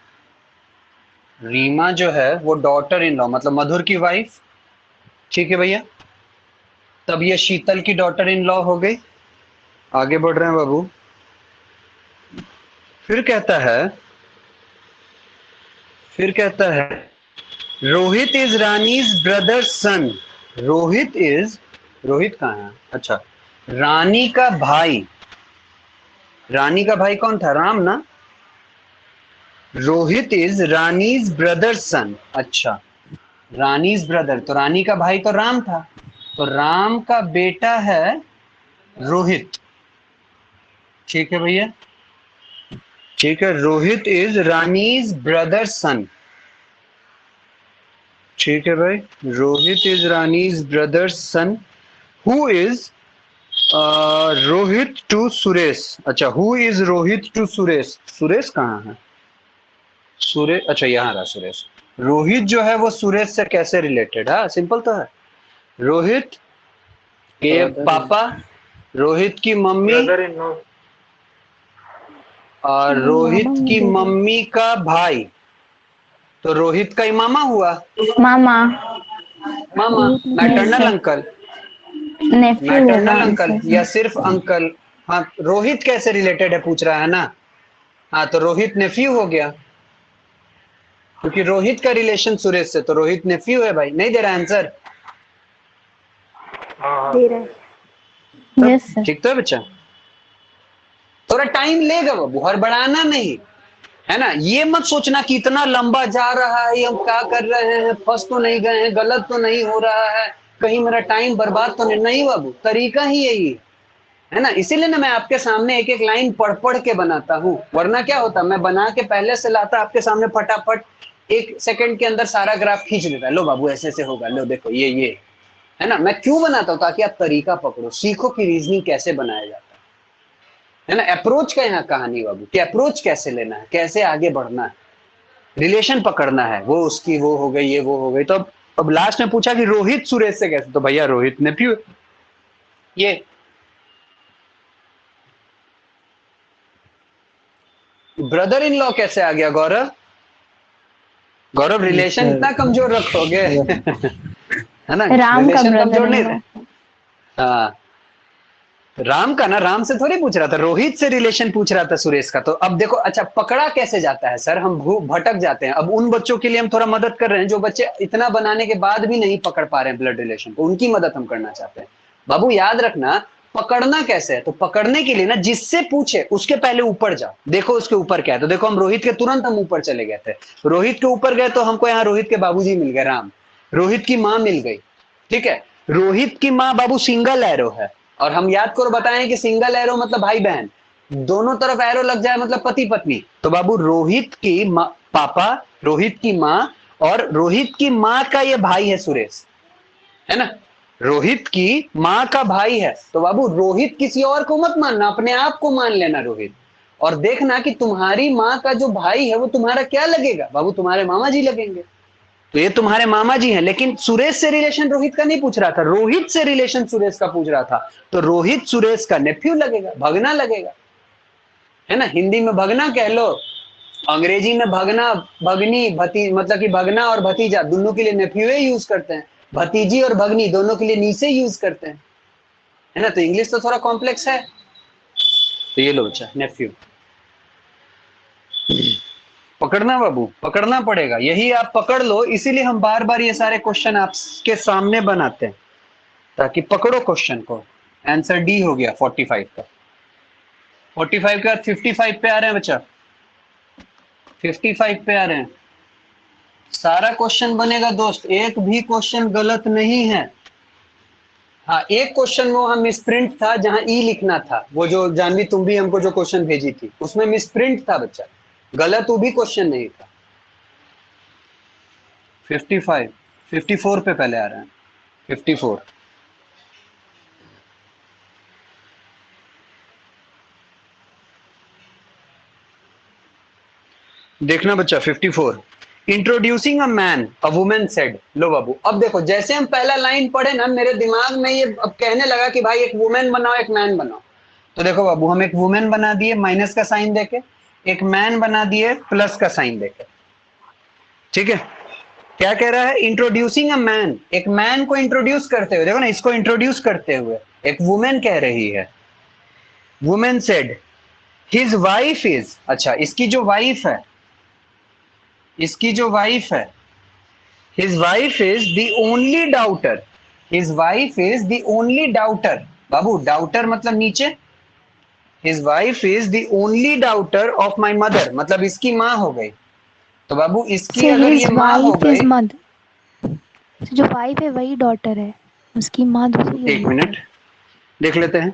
रीमा जो है वो डॉटर इन लॉ मतलब मधुर की वाइफ, ठीक है भैया। तब ये शीतल की डॉटर इन लॉ हो गई। आगे बढ़ रहे हैं बाबू। फिर कहता है, फिर कहता है Rohit is Rani's brother son. Rohit is, Rohit कहाँ है? अच्छा, रानी का भाई। रानी का भाई कौन था? राम ना? रोहित इज रानीज ब्रदर सन। अच्छा, रानीज ब्रदर, तो रानी का भाई तो राम था, तो राम का बेटा है रोहित, ठीक है भैया, ठीक है। Rohit is Rani's brother son. ठीक है भाई। Rohit is Rani's brother's son. Who is Rohit to Suresh. अच्छा, who is Rohit to Suresh. Suresh कहाँ है? सुरेश, अच्छा यहाँ रहा सुरेश। रोहित जो है वो सुरेश से कैसे रिलेटेड? हाँ सिंपल तो है। रोहित के पापा, रोहित की मम्मी
ब्रदर इन लॉ।
और रोहित की मम्मी का भाई, तो रोहित का ही मामा हुआ।
मामा,
मामा, मैटरनल अंकल,
नेफ्यू होगा
मैटरनल अंकल
आंसर।
या सिर्फ अंकल। हाँ, रोहित कैसे रिलेटेड है पूछ रहा है ना। हाँ तो रोहित नेफ्यू हो गया, क्योंकि रोहित का रिलेशन सुरेश से, तो रोहित नेफ्यू है भाई। नहीं दे रहा आंसर?
हाँ
दे रहे हैं।
Yes sir.
ठीक तो है बच्चा? थोड़ा टाइम लेगा बाबू, हड़बड़ाना नहीं है ना। ये मत सोचना कि इतना लंबा जा रहा है, हम क्या कर रहे हैं, फंस तो नहीं गए हैं, गलत तो नहीं हो रहा है, कहीं मेरा टाइम बर्बाद तो नहीं। नहीं बाबू, तरीका ही यही है ना। इसीलिए ना मैं आपके सामने एक एक लाइन पढ़ पढ़ के बनाता हूँ, वरना क्या होता, मैं बना के पहले से लाता आपके सामने, फटाफट 1 सेकंड के अंदर सारा ग्राफ खींच देता। लो बाबू ऐसे ऐसे होगा, लो देखो ये है ना। मैं क्यों बनाता हूँ? ताकि आप तरीका पकड़ो, सीखो कि रीजनिंग कैसे बनाया जाता है ना। अप्रोच का यहाँ कहानी बाबू, कि अप्रोच कैसे लेना है, कैसे आगे बढ़ना है, रिलेशन पकड़ना है। वो उसकी वो हो गई, ये वो हो गई। तो अब लास्ट में पूछा कि रोहित सुरेश से कैसे, तो भैया रोहित ने प्यू ये ब्रदर इन लॉ कैसे आ गया गौरव? गौरव रिलेशन इतना कमजोर रखोगे है ना।
राम का
रिलेशन
brother
कमजोर नहीं
in law।
रहे। हाँ राम का ना, राम से थोड़ी पूछ रहा था, रोहित से रिलेशन पूछ रहा था सुरेश का। तो अब देखो, अच्छा पकड़ा कैसे जाता है सर, हम भटक जाते हैं। अब उन बच्चों के लिए हम थोड़ा मदद कर रहे हैं जो बच्चे इतना बनाने के बाद भी नहीं पकड़ पा रहे हैं ब्लड रिलेशन को, उनकी मदद हम करना चाहते हैं। बाबू याद रखना, पकड़ना कैसे है, तो पकड़ने के लिए ना जिससे पूछे उसके पहले ऊपर जाओ, देखो उसके ऊपर क्या है। तो देखो हम रोहित के तुरंत हम ऊपर चले गए थे। रोहित के ऊपर गए तो हमको यहाँ रोहित के बाबूजी मिल गए राम, रोहित की माँ मिल गई। ठीक है, रोहित की माँ बाबू सिंगल एरो है, और हम याद करो बताएं कि सिंगल एरो मतलब भाई बहन, दोनों तरफ एरो लग जाए मतलब पति पत्नी। तो बाबू रोहित की पापा, रोहित की माँ, और रोहित की माँ का ये भाई है सुरेश, है ना। रोहित की माँ का भाई है, तो बाबू रोहित किसी और को मत मानना, अपने आप को मान लेना रोहित। और देखना कि तुम्हारी माँ का जो भाई है वो तुम्हारा क्या लगेगा, बाबू तुम्हारे मामा जी लगेंगे। तो ये तुम्हारे मामा जी हैं, लेकिन सुरेश से रिलेशन रोहित का नहीं पूछ रहा था, रोहित से रिलेशन सुरेश का पूछ रहा था। तो रोहित सुरेश का नेफ्यू लगेगा, भगना लगेगा, है ना। हिंदी में भगना कह लो, अंग्रेजी में भगना, भगनी, भती, मतलब कि भगना और भतीजा दोनों के लिए नेफ्यू यूज करते हैं, भतीजी और भगनी दोनों के लिए नीसे यूज करते हैं, है ना। तो इंग्लिश तो थोड़ा कॉम्प्लेक्स है। तो ये लो बच्चा नेफ्यू, पकड़ना बाबू, पकड़ना पड़ेगा, यही आप पकड़ लो। इसीलिए हम बार बार ये सारे क्वेश्चन आपके सामने बनाते हैं, ताकि पकड़ो क्वेश्चन को। आंसर डी हो गया 45 का। 45 के बाद 55 पे आ रहे हैं बच्चा, 55 पे आ रहे हैं। सारा क्वेश्चन बनेगा दोस्त, एक भी क्वेश्चन गलत नहीं है। हाँ एक क्वेश्चन वो हम मिसप्रिंट था, जहां ई लिखना था, वो जो जानवी तुम भी हमको जो क्वेश्चन भेजी थी उसमें मिसप्रिंट था बच्चा, गलत वो भी क्वेश्चन नहीं था। 55, 54 पे पहले आ रहे हैं, 54। देखना बच्चा 54, introducing a man a woman said. लो बाबू, अब देखो जैसे हम पहला लाइन पढ़े ना, मेरे दिमाग में ये अब कहने लगा कि भाई एक वुमेन बनाओ एक मैन बनाओ। तो देखो बाबू, हम एक वुमेन बना दिए माइनस का साइन देके, एक मैन बना दिए प्लस का साइन देके। ठीक है, क्या कह रहा है, इंट्रोड्यूसिंग अ मैन, एक मैन को इंट्रोड्यूस करते हुए, देखो ना इसको इंट्रोड्यूस करते हुए एक वुमेन कह रही है। Women said his wife is, अच्छा इसकी जो वाइफ है, इसकी जो वाइफ है, his wife is the only daughter, his wife is the only daughter. Babu daughter मतलब नीचे, his wife is the only daughter of my mother, मतलब इसकी माँ हो गई। तो बाबू इसकी अगर ये माँ हो गई,
जो वाइफ है वही डॉटर है, उसकी माँ दूसरी।
एक मिनट देख लेते हैं।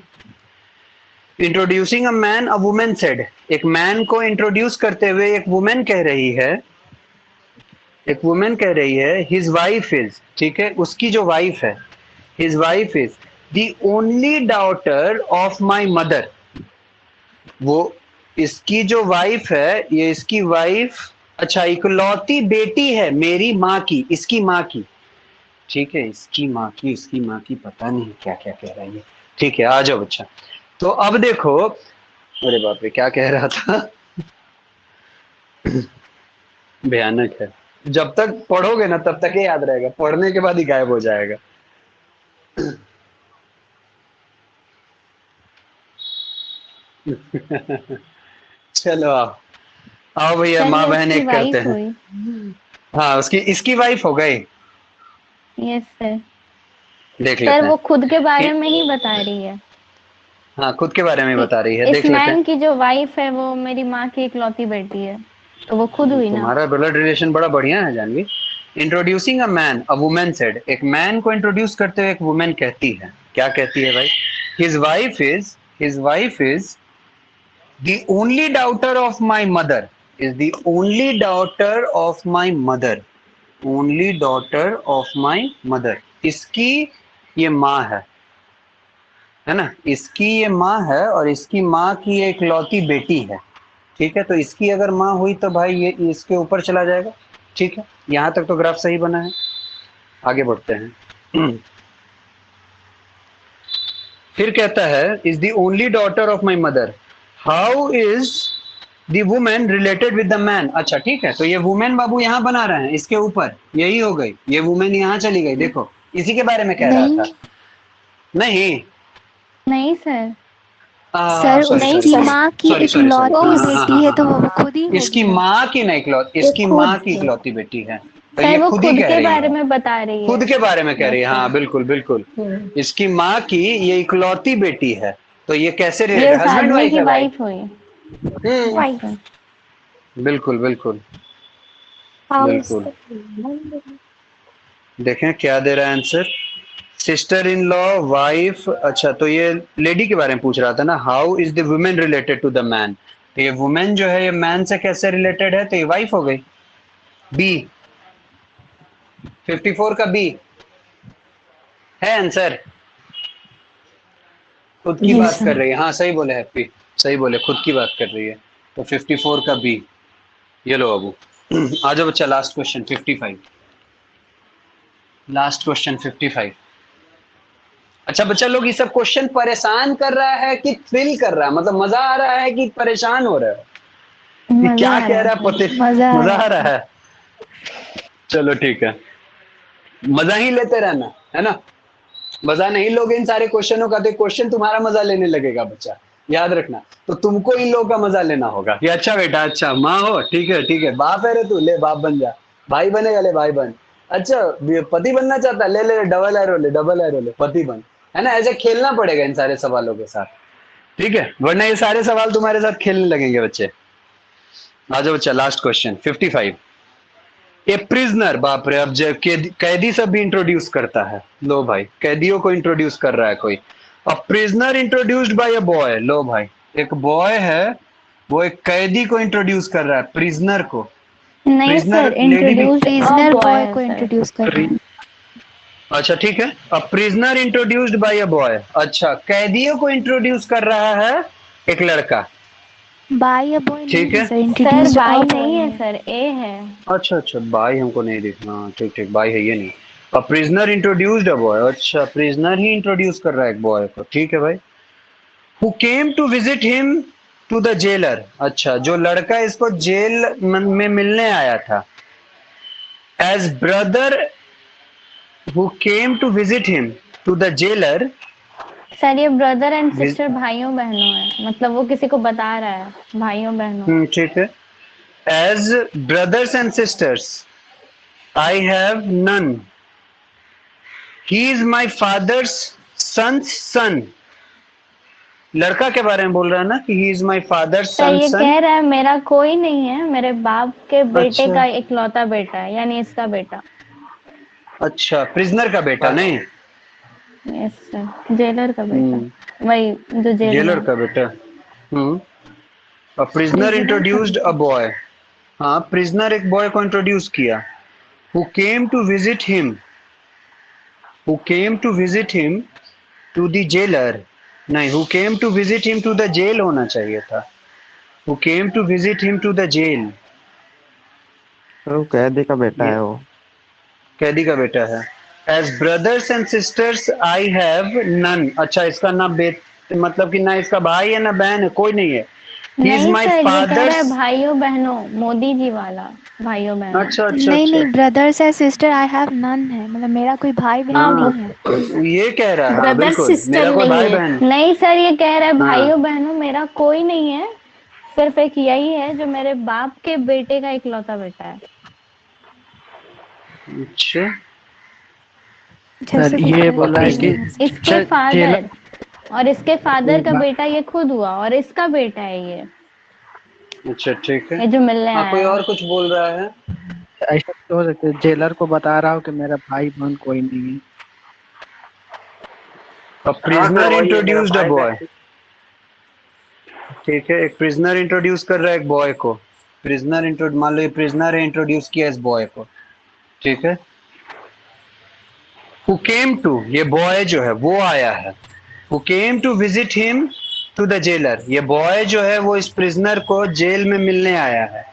Introducing a man a woman said, एक मैन को इंट्रोड्यूस करते हुए एक वुमेन कह रही है एक वुमेन कह रही है हिज वाइफ इज, ठीक है, उसकी जो वाइफ है, his wife is the only daughter of my mother. वो इसकी जो वाइफ है, ये इसकी वाइफ, अच्छा, इकलौती बेटी है मेरी माँ की, इसकी माँ की, ठीक है, इसकी माँ की, इसकी माँ की, पता नहीं क्या क्या कह रहा है ये। ठीक है, आ जाओ बच्चा। तो अब देखो, अरे बाप रे, क्या कह रहा था भयानक है। जब तक पढ़ोगे ना तब तक ही याद रहेगा, पढ़ने के बाद ही गायब हो जाएगा। चलो आओ, आओ भैया,
सर
माँ
ये
बहन
उसकी
एक करते
वाइफ
हैं।
हुई।
हाँ, उसकी, इसकी वाइफ हो गई।
Yes sir.
देख
सर
लेते
वो
हैं।
खुद के बारे में ही बता रही है
हाँ, खुद के बारे में
कि
बता रही है,
इस
देख लेते हैं।
मैन की जो वाइफ है वो मेरी माँ की इकलौती बेटी है, तो वो खुद हुई ना।
तुम्हारा ब्लड रिलेशन बड़ा बढ़िया है Janvi. Introducing a man, a woman said, एक मैन को इंट्रोड्यूस करते हुए एक वुमेन कहती है, क्या कहती है भाई? His wife is the only daughter of my mother, is the only daughter of my mother, only daughter of my mother. इसकी ये माँ है ना, इसकी ये माँ है और इसकी माँ की ये इकलौती बेटी है। ठीक है, तो इसकी अगर माँ हुई तो भाई ये इसके ऊपर चला जाएगा। ठीक है, यहां तक तो ग्राफ सही बना है। आगे बढ़ते हैं। फिर कहता है is the only daughter of my mother, how is the woman related with the man. अच्छा ठीक है, तो ये वुमेन बाबू यहाँ बना रहे हैं, इसके ऊपर यही हो गई, ये वुमेन यहाँ चली गई, देखो इसी के बारे में कह रहा था। नहीं
नहीं सर।
सर उसकी माँ की इकलौती बेटी है तो वो खुद ही
इसकी
होगी ना।
माँ की नहीं इकलौती, इसकी माँ की इकलौती बेटी है, तो
सर
ये
वो
खुद
खुद
ही कह
के
रही
बारे
है,
में बता रही है।
खुद के बारे में कह रही है। हाँ बिल्कुल बिल्कुल, इसकी माँ की ये इकलौती बेटी है, तो ये कैसे
ये
रिलेटेड,
उस
हस्बैंड
आदमी
वाइफ
की
है भाई।
वाइफ हुई।
वाइफ।
बिल्कुल बिल्कुल बिल्कुल। देखें क्या दे रहा है answer, sister in law, wife. अच्छा, तो ये लेडी के बारे में पूछ रहा था ना, how is the woman related to the man, तो ये वुमेन जो है ये मैन से कैसे रिलेटेड है, तो ये वाइफ हो गई। बी, 54 का बी है आंसर। खुद की बात कर रही है, हाँ सही बोले हैप्पी, सही बोले, खुद की बात कर रही है, तो 54 का बी। ये लो बाबू। आ जाओ बच्चा, लास्ट क्वेश्चन 55, लास्ट क्वेश्चन 55। अच्छा बच्चा लोग, ये सब क्वेश्चन परेशान कर रहा है कि थ्रिल कर रहा है, मतलब मजा आ रहा है कि परेशान हो रहा है, कि क्या कह रहा है पते, मजा आ रहा है। चलो ठीक है, मजा ही लेते रहना है ना, मजा नहीं लोगे इन सारे क्वेश्चनों का तो क्वेश्चन तुम्हारा मजा लेने लगेगा बच्चा, याद रखना। तो तुमको इन लोगों का मजा लेना होगा कि अच्छा बेटा, अच्छा माँ हो, ठीक है, बाप है रे तू, ले बाप बन जा, भाई बनेगा ले भाई बन, अच्छा पति बनना चाहता, ले ले डबल एरो ले, डबल एरो ले, पति बन, है ना। ऐसे खेलना पड़ेगा इन सारे सवालों के साथ, ठीक है, वरना ये सारे सवाल तुम्हारे साथ खेलने लगेंगे बच्चे। आ जाओ बच्चा, लास्ट क्वेश्चन 55। ए प्रिजनर, बाप रे, अब जब कैदी सब भी इंट्रोड्यूस करता है, लो भाई कैदियों को इंट्रोड्यूस कर रहा है कोई। A prisoner introduced by a boy, लो भाई एक बॉय है वो एक कैदी को इंट्रोड्यूस कर रहा है, प्रिजनर को।
नहीं
प्रिजनर
सर,
लेडी भी,
प्रिजनर बॉय को इंट्रोड्यूस कर रहे हैं।
अच्छा ठीक है, अ prisoner introduced by a boy, अच्छा कैदियों को इंट्रोड्यूस कर रहा है एक लड़का,
बाय या बॉय
ठीक है।
सर, इंट्रोड्यूस
बाई नहीं है सर, ए है।
अच्छा बाई हमको नहीं दिखना, ठीक बाई है ये नहीं। A prisoner introduced a boy, अच्छा प्रिजनर ही इंट्रोड्यूस कर रहा है एक बॉय को, ठीक है भाई। Who came to visit him to the jailer, अच्छा जो लड़का इसको जेल में मिलने आया था, as brother who came to visit him to the jailer.
Sir ये ब्रदर एंड सिस्टर भाइयों बहनों है, मतलब वो किसी को बता रहा है भाइयों बहनों।
ठीक है, as brothers and sisters I have none, he is my father's son's son, लड़का के बारे में बोल रहा है ना कि he is my father
sir ये
सन।
कह रहा है मेरा कोई नहीं है, मेरे बाप के बेटे
अच्छा।
का इकलौता बेटा है, यानी इसका बेटा।
अच्छा, प्रिजनर का बेटा नहीं,
यस सर, जेलर का बेटा, वही जो
जेलर का बेटा। अ प्रिजनर इंट्रोड्यूस्ड अ बॉय, हाँ प्रिजनर एक बॉय को इंट्रोड्यूस किया, who came to visit him, who came to visit him to the jailer, नहीं, who came to visit him to the jail होना चाहिए था, who came to visit him to the jail।
Sir वो कैदी का बेटा
ये
है वो।
कैदी का बेटा है। As brothers and sisters I have none। अच्छा, इसका ना मतलब कि ना इसका भाई है ना बहन है, कोई नहीं है। He is
नहीं
my
सर, ये कह रहा है
father's।
भाइयों बहनों, मोदी जी वाला भाइयों बहनों।
अच्छा अच्छा
नहीं
अच्छा,
नहीं, brothers and sister I have none है, मतलब मेरा कोई भाई बहन
हाँ
नहीं है।
ये कह रहा है, हाँ
ब्रदर
बिल्कुल,
सिस्टर
मेरा कोई भाई
नहीं
बहन।
है, नहीं सर, ये कह रहा है
हाँ
भाइयों बहनों मेरा कोई नहीं है, सिर्फ एक यही है जो मेरे बाप के बेटे का इकलौता बेटा है।
अच्छा,
जैसे
सर
कुछ
ये
गलत
बोल रहा है
नहीं
कि
है।
इसके
जेलर
फादर और इसके फादर का
बा-
बेटा ये खुद हुआ, और इसका बेटा है ये
अच्छा ठीक है।
जो मिलने
हाँ,
आया
कोई
है।
और कुछ बोल रहा है?
ऐसा तो हो सकता है जेलर को बता रहा हूँ कि मेरा भाई बहन कोई नहीं है।
अ
हाँ सर,
प्रिजनर
वही है, मेरा
इंट्रोड्यूस्ड अ
भाई
बॉय।
बहन।
ठीक है, एक प्रिजनर इंट्रोड्यूस कर रहा है एक बॉय को। प्रिजनर इंट्रोड मान लो ये प्रिजनर है, इंट्रोड्यूस किया इस बॉय को। ठीक है, हु केम टू, ये बॉय जो है वो आया है। Who came to visit him to the jailer, ये बॉय जो है वो इस प्रिजनर को जेल में मिलने आया है।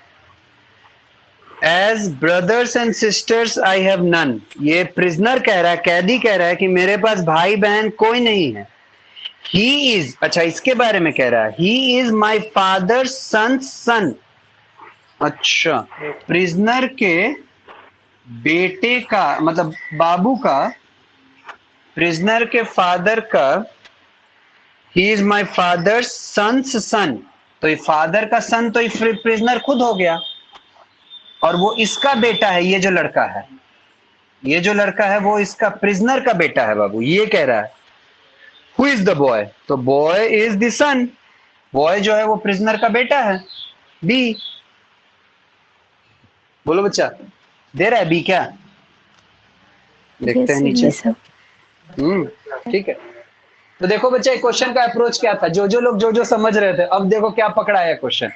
As brothers and sisters I have none, ये प्रिजनर कह रहा है, कैदी कह रहा है कि मेरे पास भाई बहन कोई नहीं है। ही इज, अच्छा इसके बारे में कह रहा है, ही इज माई फादर सन। अच्छा, प्रिजनर के बेटे का मतलब बाबू का, प्रिजनर के फादर का, ही इज माई फादर सन। तो ये फादर का सन तो ये प्रिजनर खुद हो गया, और वो इसका बेटा है, ये जो लड़का है, ये जो लड़का है वो इसका प्रिजनर का बेटा है बाबू, ये कह रहा है। हु इज द बॉय, तो boy is the son, boy जो है वो प्रिजनर का बेटा है। बी, बोलो बच्चा, दे रहा है बी क्या? देखते हैं
यस
नीचे।
ये सब।
ठीक है। तो देखो बच्चा, क्वेश्चन का अप्रोच क्या था, जो लोग जो समझ रहे थे, अब देखो क्या पकड़ा है क्वेश्चन।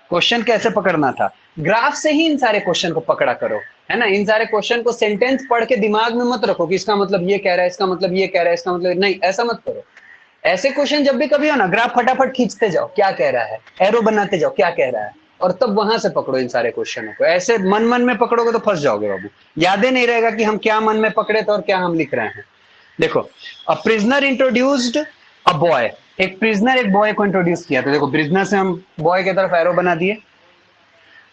क्वेश्चन कैसे पकड़ना था, ग्राफ से ही इन सारे क्वेश्चन को पकड़ा करो, है ना। इन सारे क्वेश्चन को सेंटेंस पढ़ के दिमाग में मत रखो कि इसका मतलब ये कह रहा है, इसका मतलब ये कह रहा है, इसका मतलब नहीं, ऐसा मत करो। ऐसे क्वेश्चन जब भी कभी हो ना, ग्राफ फटाफट खींचते जाओ, क्या कह रहा है, एरो बनाते जाओ, क्या कह रहा है, और तब वहां से पकड़ो इन सारे क्वेश्चनों को। ऐसे मन में पकड़ोगे तो फंस जाओगे बाबू, यादें नहीं रहेगा कि हम क्या मन में पकड़े थे और क्या हम लिख रहे हैं। देखो, अ प्रिजनर इंट्रोड्यूस्ड अ बॉय, एक प्रिजनर एक बॉय को इंट्रोड्यूस किया, तो देखो प्रिजनर से हम बॉय की तरफ एरो बना दिए।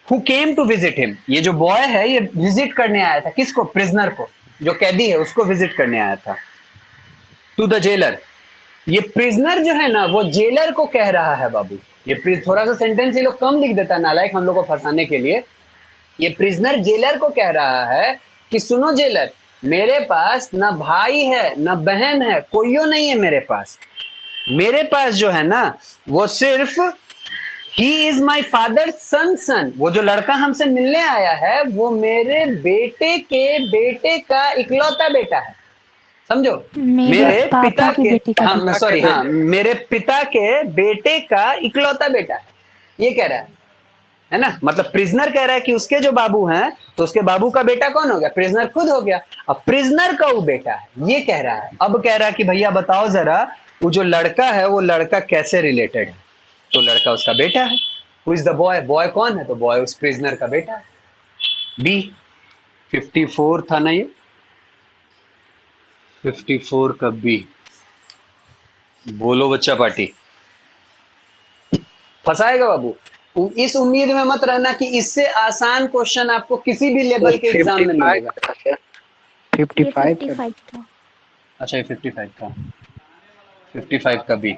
Who came to visit him, ये जो बॉय है ये विजिट करने आया था, किसको? प्रिजनर को, जो कैदी है उसको विजिट करने आया था। टू द जेलर, ये प्रिजनर जो है ना वो जेलर को कह रहा है बाबू। ये थोड़ा सा सेंटेंस ये लोग कम लिख देता है नालायक, हम लोग को फंसाने के लिए। ये प्रिजनर जेलर को कह रहा है कि सुनो जेलर, मेरे पास ना भाई है ना बहन है, कोईयो नहीं है मेरे पास। मेरे पास जो है ना वो सिर्फ ही इज माई फादर सन, वो जो लड़का हमसे मिलने आया है वो मेरे बेटे के बेटे का इकलौता बेटा है, समझो। मेरे
पापा
पिता
के बेटे का
हाँ
बेटा।
सॉरी, हाँ मेरे पिता के बेटे का इकलौता बेटा है, ये कह रहा है ना। मतलब प्रिजनर कह रहा है कि उसके जो बाबू हैं, तो उसके बाबू का बेटा कौन हो गया? प्रिजनर खुद हो गया। अब प्रिजनर का वो बेटा है, ये कह रहा है। अब कह रहा है कि भैया बताओ जरा, वो जो लड़का है वो लड़का कैसे रिलेटेड है? तो लड़का उसका बेटा है। Who is the boy, boy कौन है? तो बॉय उस प्रिजनर का बेटा है। बी 54 था ना ये, 54 का बी, बोलो बच्चा पार्टी। फंसाएगा बाबू, इस उम्मीद में मत रहना कि इससे आसान क्वेश्चन आपको किसी भी लेवल के एग्जाम में मिलेगा।
55 का।
55 था।
अच्छा, ये 55 था, 55 का बी।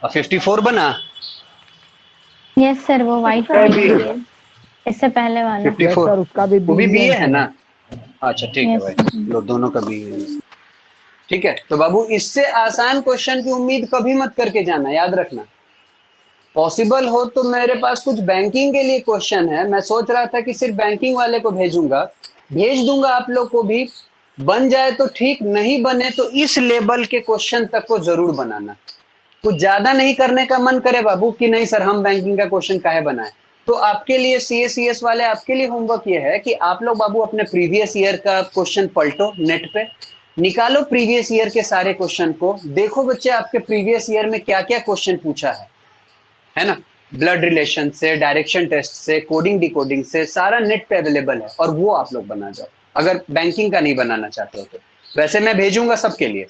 और 54 बना।
यस सर, वो व्हाइट वाला इससे पहले वाला।
54
सर उसका भी
वो भी बी है ना? अच्छा ठीक है
यस
भाई, लो दोनों का बी है। ठीक है, तो बाबू इससे आसान क्वेश्चन की उम्मीद कभी मत करके जाना, याद रखना। पॉसिबल हो तो मेरे पास कुछ बैंकिंग के लिए क्वेश्चन है, मैं सोच रहा था कि सिर्फ बैंकिंग वाले को भेजूंगा, भेज दूंगा आप लोग को भी। बन जाए तो ठीक, नहीं बने तो इस लेवल के क्वेश्चन तक को जरूर बनाना। कुछ ज्यादा नहीं करने का मन करे बाबू कि नहीं सर हम बैंकिंग का क्वेश्चन काहे बनाए, तो आपके लिए CACS वाले आपके लिए होमवर्क ये है कि आप लोग बाबू अपने प्रीवियस ईयर का क्वेश्चन पलटो, नेट पे निकालो प्रीवियस ईयर के सारे क्वेश्चन को, देखो बच्चे आपके प्रीवियस ईयर में क्या क्या क्वेश्चन पूछा है ना। ब्लड रिलेशन से, डायरेक्शन टेस्ट से, कोडिंग डिकोडिंग से, सारा नेट पे अवेलेबल है, और वो आप लोग बना जाओ अगर बैंकिंग का नहीं बनाना चाहते हो तो। वैसे मैं भेजूंगा सबके लिए,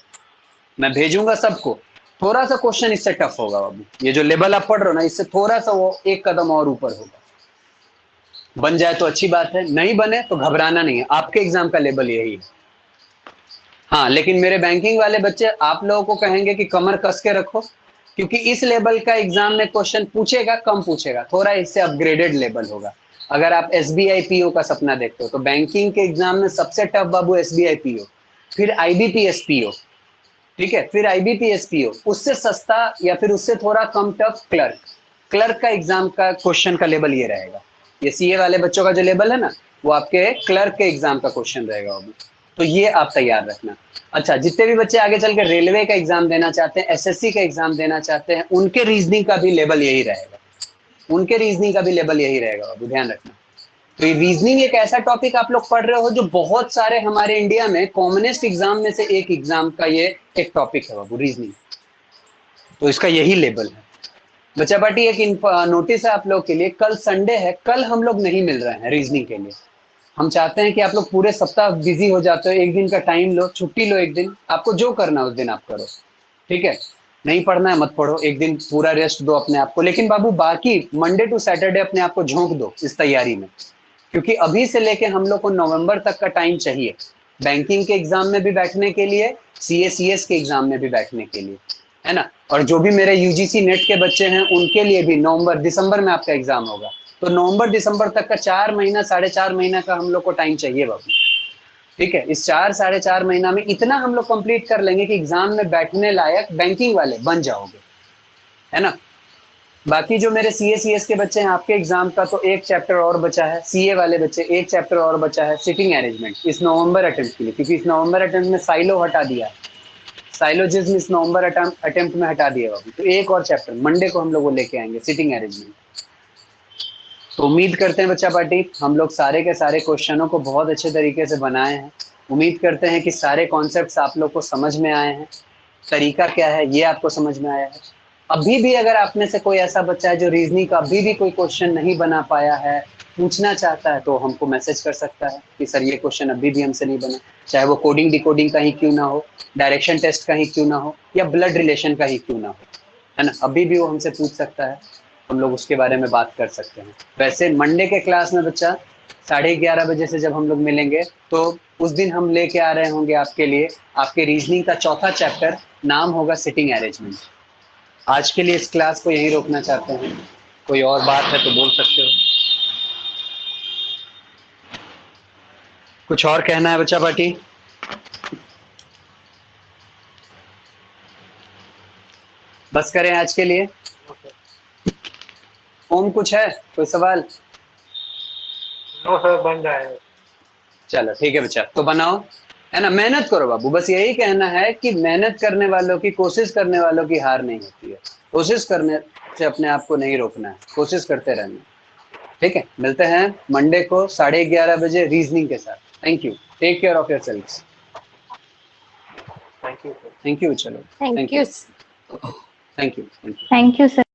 मैं भेजूंगा सबको। थोड़ा सा क्वेश्चन इससे टफ होगा बाबू, ये जो लेवल आप पढ़ रहे हो ना, इससे थोड़ा सा वो एक कदम और ऊपर होगा। बन जाए तो अच्छी बात है, नहीं बने तो घबराना नहीं है, आपके एग्जाम का लेवल यही है। हाँ, लेकिन मेरे बैंकिंग वाले बच्चे आप लोगों को कहेंगे कि कमर कस के रखो, क्योंकि इस लेवल का एग्जाम में क्वेश्चन पूछेगा, कम पूछेगा, थोड़ा इससे अपग्रेडेड लेवल होगा। अगर आप SBI PO का सपना देखते हो तो बैंकिंग के एग्जाम में सबसे टफ बाबू SBI PO, फिर IBPS PO, ठीक है, फिर IBPS PO, उससे सस्ता या फिर उससे थोड़ा कम टफ क्लर्क का एग्जाम का क्वेश्चन का लेवल ये रहेगा। ये CA वाले बच्चों का जो लेवल है ना, वो आपके क्लर्क के एग्जाम का क्वेश्चन रहेगा बाबू, तो ये आप तैयार रखना। अच्छा, जितने भी बच्चे आगे चल के रेलवे का एग्जाम देना चाहते हैं, SSC का एग्जाम देना चाहते हैं, उनके रीजनिंग का भी लेवल यही रहेगा, उनके रीजनिंग का भी लेवल यही रहेगा बाबू, ध्यान रखना। तो ये रीजनिंग एक ऐसा टॉपिक आप लोग पढ़ रहे हो जो बहुत सारे हमारे इंडिया में कॉमनेस्ट एग्जाम में से एक एग्जाम का ये एक टॉपिक है बाबू, रीजनिंग। तो इसका यही लेवल है। बच्चा पार्टी एक नोटिस है आप लोग के लिए, कल संडे है, कल हम लोग नहीं मिल रहे हैं रीजनिंग के लिए। हम चाहते हैं कि आप लोग पूरे सप्ताह बिजी हो जाते हो, एक दिन का टाइम लो, छुट्टी लो, एक दिन आपको जो करना है उस दिन आप करो, ठीक है। नहीं पढ़ना है मत पढ़ो, एक दिन पूरा रेस्ट दो अपने आप को, लेकिन बाबू बाकी मंडे टू सैटरडे अपने आप को झोंक दो इस तैयारी में, क्योंकि अभी से लेके हम लोग को नवंबर तक का टाइम चाहिए बैंकिंग के एग्जाम में भी बैठने के लिए, CACS के एग्जाम में भी बैठने के लिए, है ना। और जो भी मेरे UGC नेट के बच्चे हैं उनके लिए भी नवंबर दिसंबर में आपका एग्जाम होगा, तो नवंबर दिसंबर तक का 4 महीना 4.5 महीना का हम लोग को टाइम चाहिए बाबू, ठीक है। इस 4-4.5 महीना में इतना हम लोग कंप्लीट कर लेंगे कि एग्जाम में बैठने लायक बैंकिंग वाले बन जाओगे, है ना। बाकी जो मेरे CACS के बच्चे हैं, आपके एग्जाम का तो एक चैप्टर और बचा है, CA वाले बच्चे एक चैप्टर और बचा है, सिटिंग अरेंजमेंट, इस नवंबर अटेम्प्ट के लिए, क्योंकि इस नवंबर अटेम्प्ट में साइलो हटा दिया, साइलोजिज्म इस नवंबर अटेम्प्ट में हटा दिया बाबू, तो एक और चैप्टर मंडे को हम लोग वो लेके आएंगे, सिटिंग अरेंजमेंट। तो उम्मीद करते हैं बच्चा पार्टी हम लोग सारे के सारे क्वेश्चनों को बहुत अच्छे तरीके से बनाए हैं। उम्मीद करते हैं कि सारे कॉन्सेप्ट्स आप लोग को समझ में आए हैं, तरीका क्या है ये आपको समझ में आया है। अभी भी अगर आप में से कोई ऐसा बच्चा है जो रीजनिंग का अभी भी कोई क्वेश्चन नहीं बना पाया है, पूछना चाहता है, तो हमको मैसेज कर सकता है कि सर ये क्वेश्चन अभी भी हमसे नहीं बना, चाहे वो कोडिंग डिकोडिंग का ही क्यों ना हो, डायरेक्शन टेस्ट का ही क्यों ना हो, या ब्लड रिलेशन का ही क्यों ना हो, है ना। अभी भी वो हमसे पूछ सकता है, हम लोग उसके बारे में बात कर सकते हैं। वैसे मंडे के क्लास में बच्चा 11:30 बजे से जब हम लोग मिलेंगे, तो उस दिन हम लेके आ रहे होंगे आपके लिए आपके रीजनिंग का चौथा चैप्टर, नाम होगा सिटिंग अरेंजमेंट। आज के लिए इस क्लास को यहीं रोकना चाहते हैं, कोई और बात है तो बोल सकते हो। कुछ और कहना है बच्चा पार्टी? बस करें आज के लिए। ओम कुछ है, कोई सवाल?
नो सर, बन जाएगा।
चलो ठीक है बच्चा, तो बनाओ, है ना। मेहनत करो बाबू, बस यही कहना है कि मेहनत करने वालों की, कोशिश करने वालों की हार नहीं होती है। कोशिश करने से अपने आप को नहीं रोकना है, कोशिश करते रहना, ठीक है। मिलते हैं मंडे को 11:30 बजे रीजनिंग के साथ। Thank you, take care of yourselves.
Thank you sir.
Thank you, चलो
thank you
thank you, thank you.
Thank you sir.